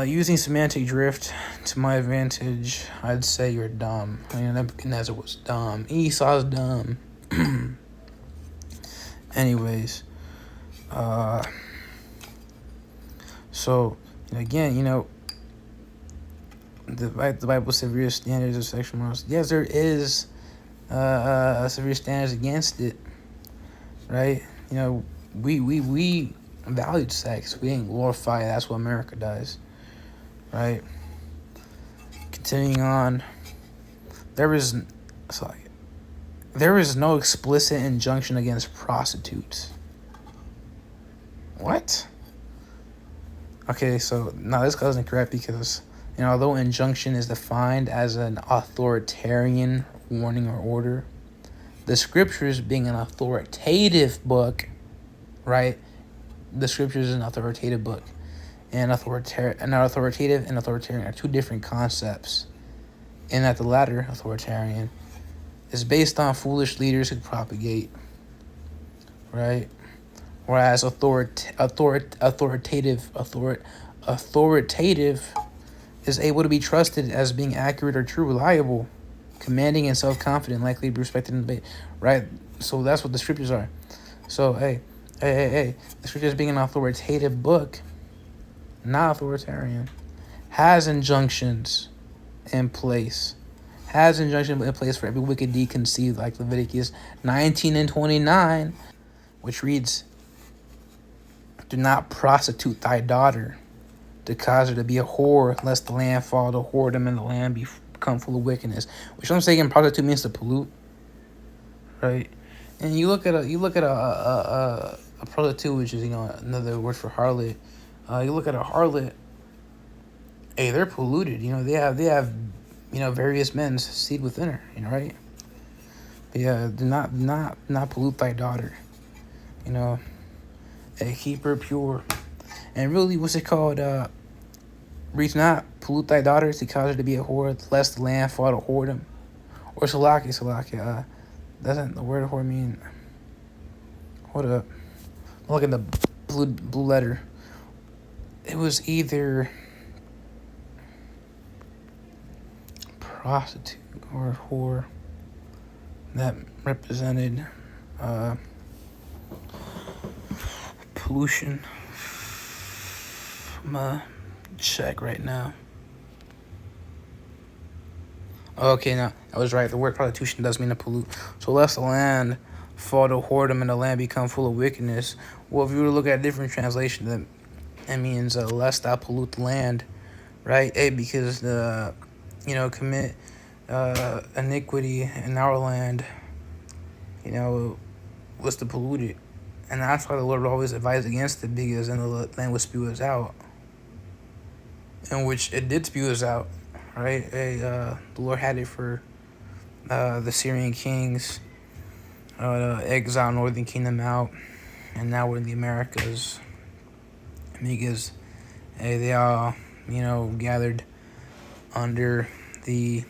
using semantic drift to my advantage, I'd say you're dumb. Nebuchadnezzar was dumb. Esau's dumb. Anyways. So, Again, the Bible severe standards of sexual morals. Yes, there is severe standards against it, right? We valued sex. We didn't glorify it. That's what America does, right? Continuing on, there is no explicit injunction against prostitutes. What? Okay, so now this isn't correct because, although injunction is defined as an authoritarian warning or order, the scriptures being an authoritative book, right? The scriptures is an authoritative book. And authoritative and authoritarian are two different concepts. And that the latter, authoritarian, is based on foolish leaders who propagate, right? Whereas authoritative is able to be trusted as being accurate or true, reliable, commanding and self-confident, likely to be respected and obeyed, right? So that's what the scriptures are. So hey, the scriptures being an authoritative book, not authoritarian, has injunctions in place. Has injunctions in place for every wicked deed conceived, like Leviticus 19:29, which reads, "Do not prostitute thy daughter, to cause her to be a whore, lest the land fall to whoredom and the land become full of wickedness." Which I'm saying prostitute means to pollute, right? And you look at a prostitute, which is another word for harlot. You look at a harlot. Hey, they're polluted. They have various men's seed within her. Right? But yeah, do not pollute thy daughter. Hey, keep her pure. And really, what's it called? Reach not pollute thy daughter to cause her to be a whore, lest the land fall to whoredom. Or Salakia. Doesn't the word whore mean? Hold up. Look at the blue letter. It was either prostitute or whore that represented pollution. I'm gonna check right now. Okay, now I was right. The word prostitution does mean to pollute. So lest the land fall to whoredom and the land become full of wickedness. Well, if you were to look at a different translation, that means lest thou pollute the land, right? Because commit iniquity in our land, was to pollute it. And that's why the Lord always advised against it, because then the land would spew us out. In which it did spew us out, right? The Lord had it for the Syrian kings, exile northern kingdom out, and now we're in the Americas. Because they all, gathered under the,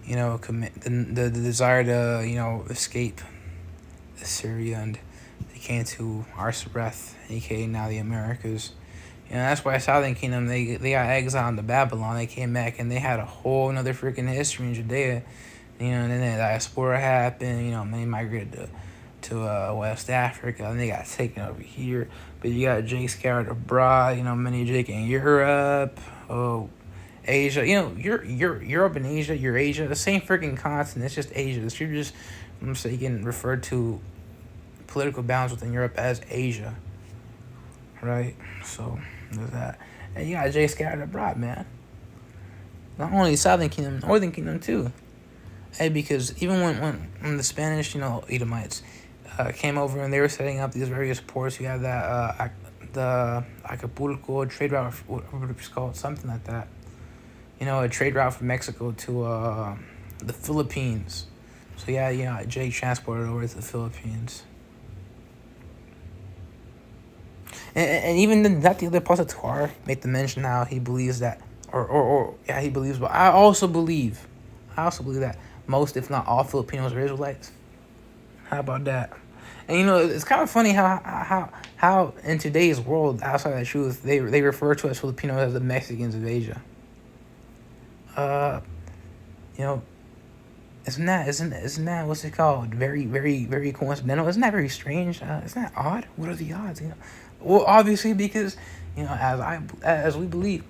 the desire to, escape Assyria, and they came to Arsareth, aka now the Americas. That's why Southern Kingdom, they got exiled to Babylon. They came back and they had a whole another freaking history in Judea. And then the diaspora happened. They migrated to West Africa, and they got taken over here. But you got Jake scattered abroad. Many Jake in Europe, Asia. Europe and Asia, Eurasia, the same freaking continent. It's just Asia. The scriptures, you can refer to political bounds within Europe as Asia, right? So there's that. And you got Jay scattered abroad, man. Not only Southern Kingdom, Northern Kingdom too. Because even when the Spanish, Edomites, came over and they were setting up these various ports, you had that the Acapulco trade route, what it's called, something like that. A trade route from Mexico to the Philippines. So yeah, Jay transported over to the Philippines. And even then, that the other Apostle Tuar made the mention how he believes that, he believes. But I also believe that most, if not all, Filipinos are Israelites. How about that? And it's kind of funny how in today's world, outside of the truth, they refer to us Filipinos as the Mexicans of Asia. Isn't that what's it called? Very, very, very coincidental. Isn't that very strange? Isn't that odd? What are the odds? Well, obviously because, as we believe,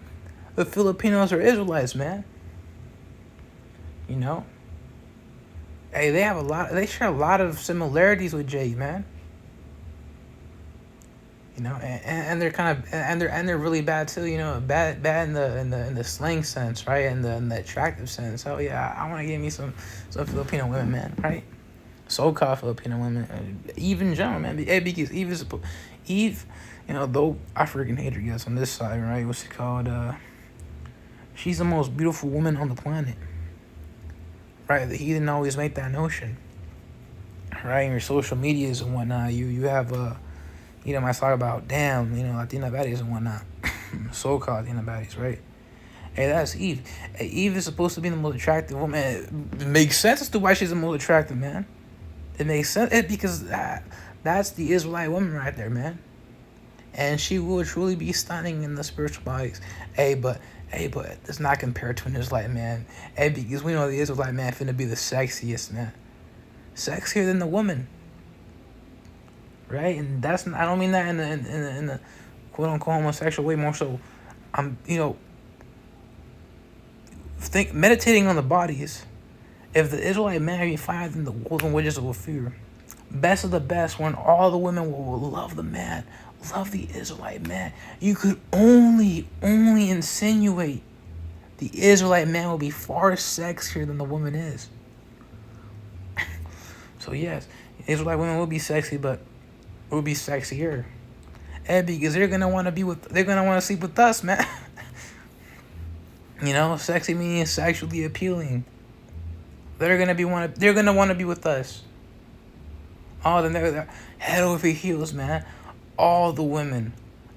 the Filipinos are Israelites, man. You know, hey, they share a lot of similarities with Jay, man. And they're kind of and they're really bad too. Bad in the slang sense, right? In the attractive sense. So yeah, I want to give me some Filipino women, man, right? So-called Filipino women, Eve in general, man. Because Eve, though I freaking hate her guys on this side, right? What's it called? She's the most beautiful woman on the planet, right? The heathen always make that notion, right? In your social medias and whatnot, you have might talk about damn, Latina baddies and whatnot, so-called Latina baddies, right? Hey, that's Eve. Hey, Eve is supposed to be the most attractive woman. It makes sense as to why she's the most attractive, man. It makes sense because that's the Israelite woman right there, man. And she will truly be stunning in the spiritual bodies. But it's not compared to an Israelite man. Because we know the Israelite man finna be the sexiest, man. Sexier than the woman. Right? And that's I don't mean that in the quote unquote homosexual way, more so I'm meditating on the bodies. If the Israelite man be finer than the golden wedges of Ophir, best of the best, when all the women will love the man, love the Israelite man, you could only insinuate the Israelite man will be far sexier than the woman is. So yes, Israelite women will be sexy, but will be sexier. And because they're gonna want to sleep with us, man. Sexy meaning sexually appealing. They're gonna want to be with us. Oh, then they're head over heels, man. All the women,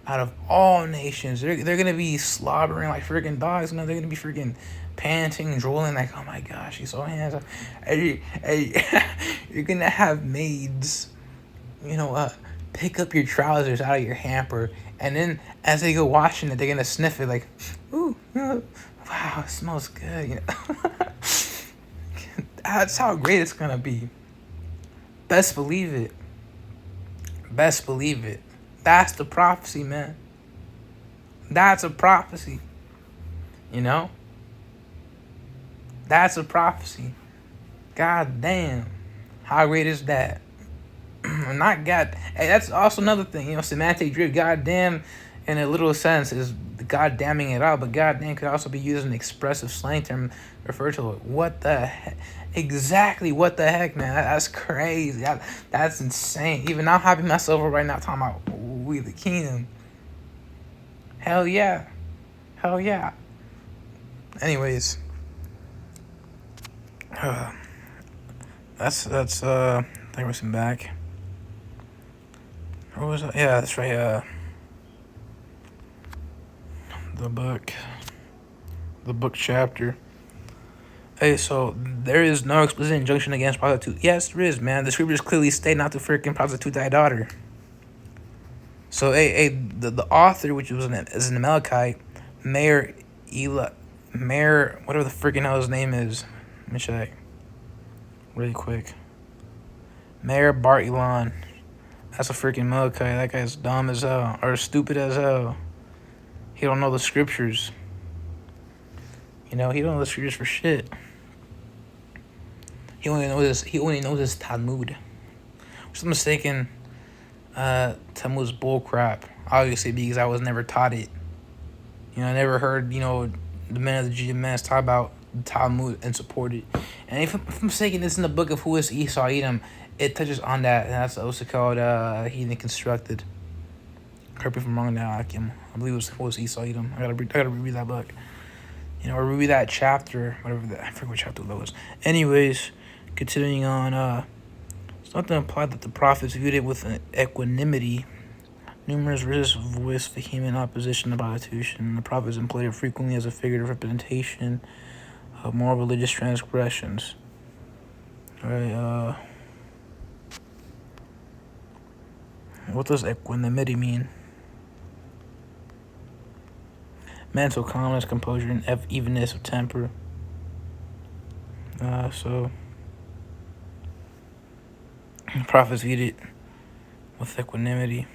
out of all nations, they're gonna be slobbering like freaking dogs. They're gonna be freaking panting, drooling like, oh my gosh, she's so handsome. Hey, you're gonna have maids, pick up your trousers out of your hamper, and then as they go washing it, they're gonna sniff it like, ooh, wow, it smells good. That's how great it's gonna be. Best believe it. Best believe it. That's the prophecy, man. That's a prophecy. That's a prophecy. God damn. How great is that? Not God. Hey, that's also another thing. Semantic drift. God damn, in a literal sense, is God damning it out. But God damn could also be used as an expressive slang term refer to it. What the heck? Exactly. What the heck, man? That's crazy. That's insane. Even I'm happy myself right now talking about we the kingdom. Hell yeah. Hell yeah. Anyways. That's Thanks back. What was that? Yeah, that's right. The book chapter. Hey, so there is no explicit injunction against prostitute. Yes, there is, man. The scriptures clearly state not to freaking prostitute thy daughter. So, the author, which is an Amalekite, Mayor, whatever the freaking hell his name is. Let me check. Really quick. Mayor Bar Ilan. That's a freaking Amalekite. That guy's dumb as hell. Or stupid as hell. He don't know the scriptures. He don't know the scriptures for shit. He only knows his Talmud. Which I'm mistaken, Talmud's bullcrap. Obviously, because I was never taught it. I never heard, the men of the GMS talk about the Talmud and support it. And if I'm mistaken, this in the book of Who is Esau Edom, it touches on that, and that's also called Heathen Constructed. Correct me if I'm wrong now, Akim. I believe it was Who is Esau Edom. I gotta reread that book. Or reread that chapter, whatever that, I forget what chapter that was. Anyways, continuing on, it's not to imply that the prophets viewed it with equanimity. Numerous religious voiced vehement opposition to prostitution. The prophets employed it frequently as a figurative representation of more religious transgressions. Alright, what does equanimity mean? Mental calmness, composure, and evenness of temper. So the prophets viewed it with equanimity.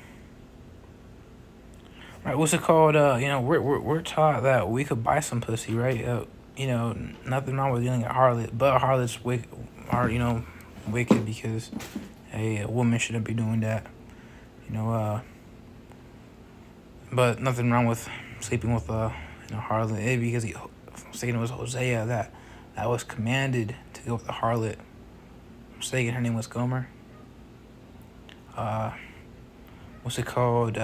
Right, what's it called? We're taught that we could buy some pussy, right? Nothing wrong with dealing a harlot, but harlots are wicked because a woman shouldn't be doing that. You know, but nothing wrong with sleeping with a harlot, because I'm saying it was Hosea that was commanded to go with the harlot. I'm saying her name was Gomer. What's it called?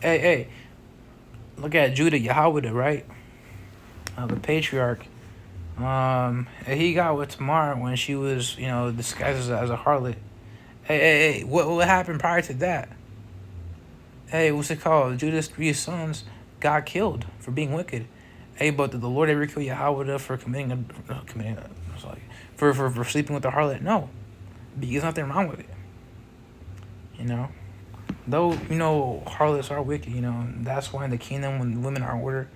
Hey, look at Judah Yahweh, right? The patriarch. He got with Tamar when she was, disguised as a harlot. Hey, what happened prior to that? Hey, what's it called? Judah's 3 sons got killed for being wicked. Hey, but did the Lord ever kill Yahweh for for sleeping with the harlot? No, because nothing wrong with it. Though harlots are wicked. That's why in the kingdom when women are in order,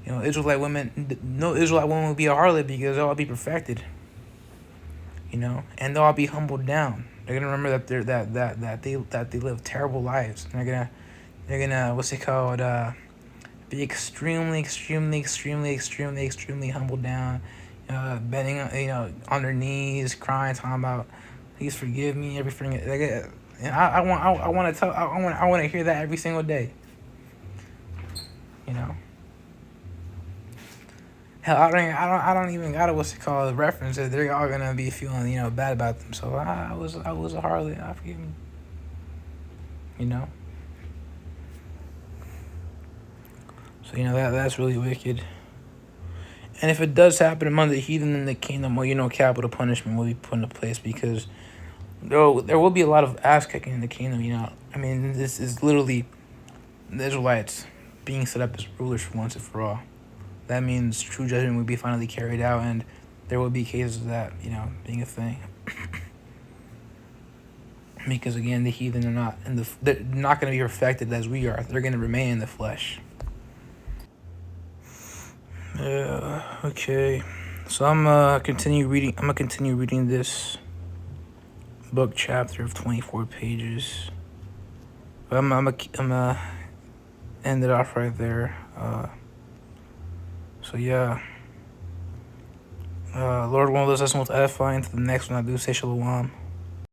Israelite women, no Israelite woman will be a harlot because they'll all be perfected. And they'll all be humbled down. They're gonna remember that they live terrible lives. And they're gonna what's it called? Be extremely humbled down, bending on their knees, crying, talking about, please forgive me, everything. I want to hear that every single day. Hell, I don't even gotta what's it called reference it. They're all gonna be feeling bad about them. So I was a harlot. I forgive me. So that's really wicked. And if it does happen among the heathen in the kingdom, well, capital punishment will be put into place because there will be a lot of ass kicking in the kingdom. I mean, this is literally the Israelites being set up as rulers for once and for all. That means true judgment will be finally carried out, and there will be cases of that, being a thing. Because again, the heathen they're not going to be perfected as we are. They're going to remain in the flesh. Yeah. Okay. So I'm gonna continue reading this book chapter of 24 pages. But I'm gonna end it off right there. So yeah. Lord willing, let's listen with edifying. To the next one, I do say shalom.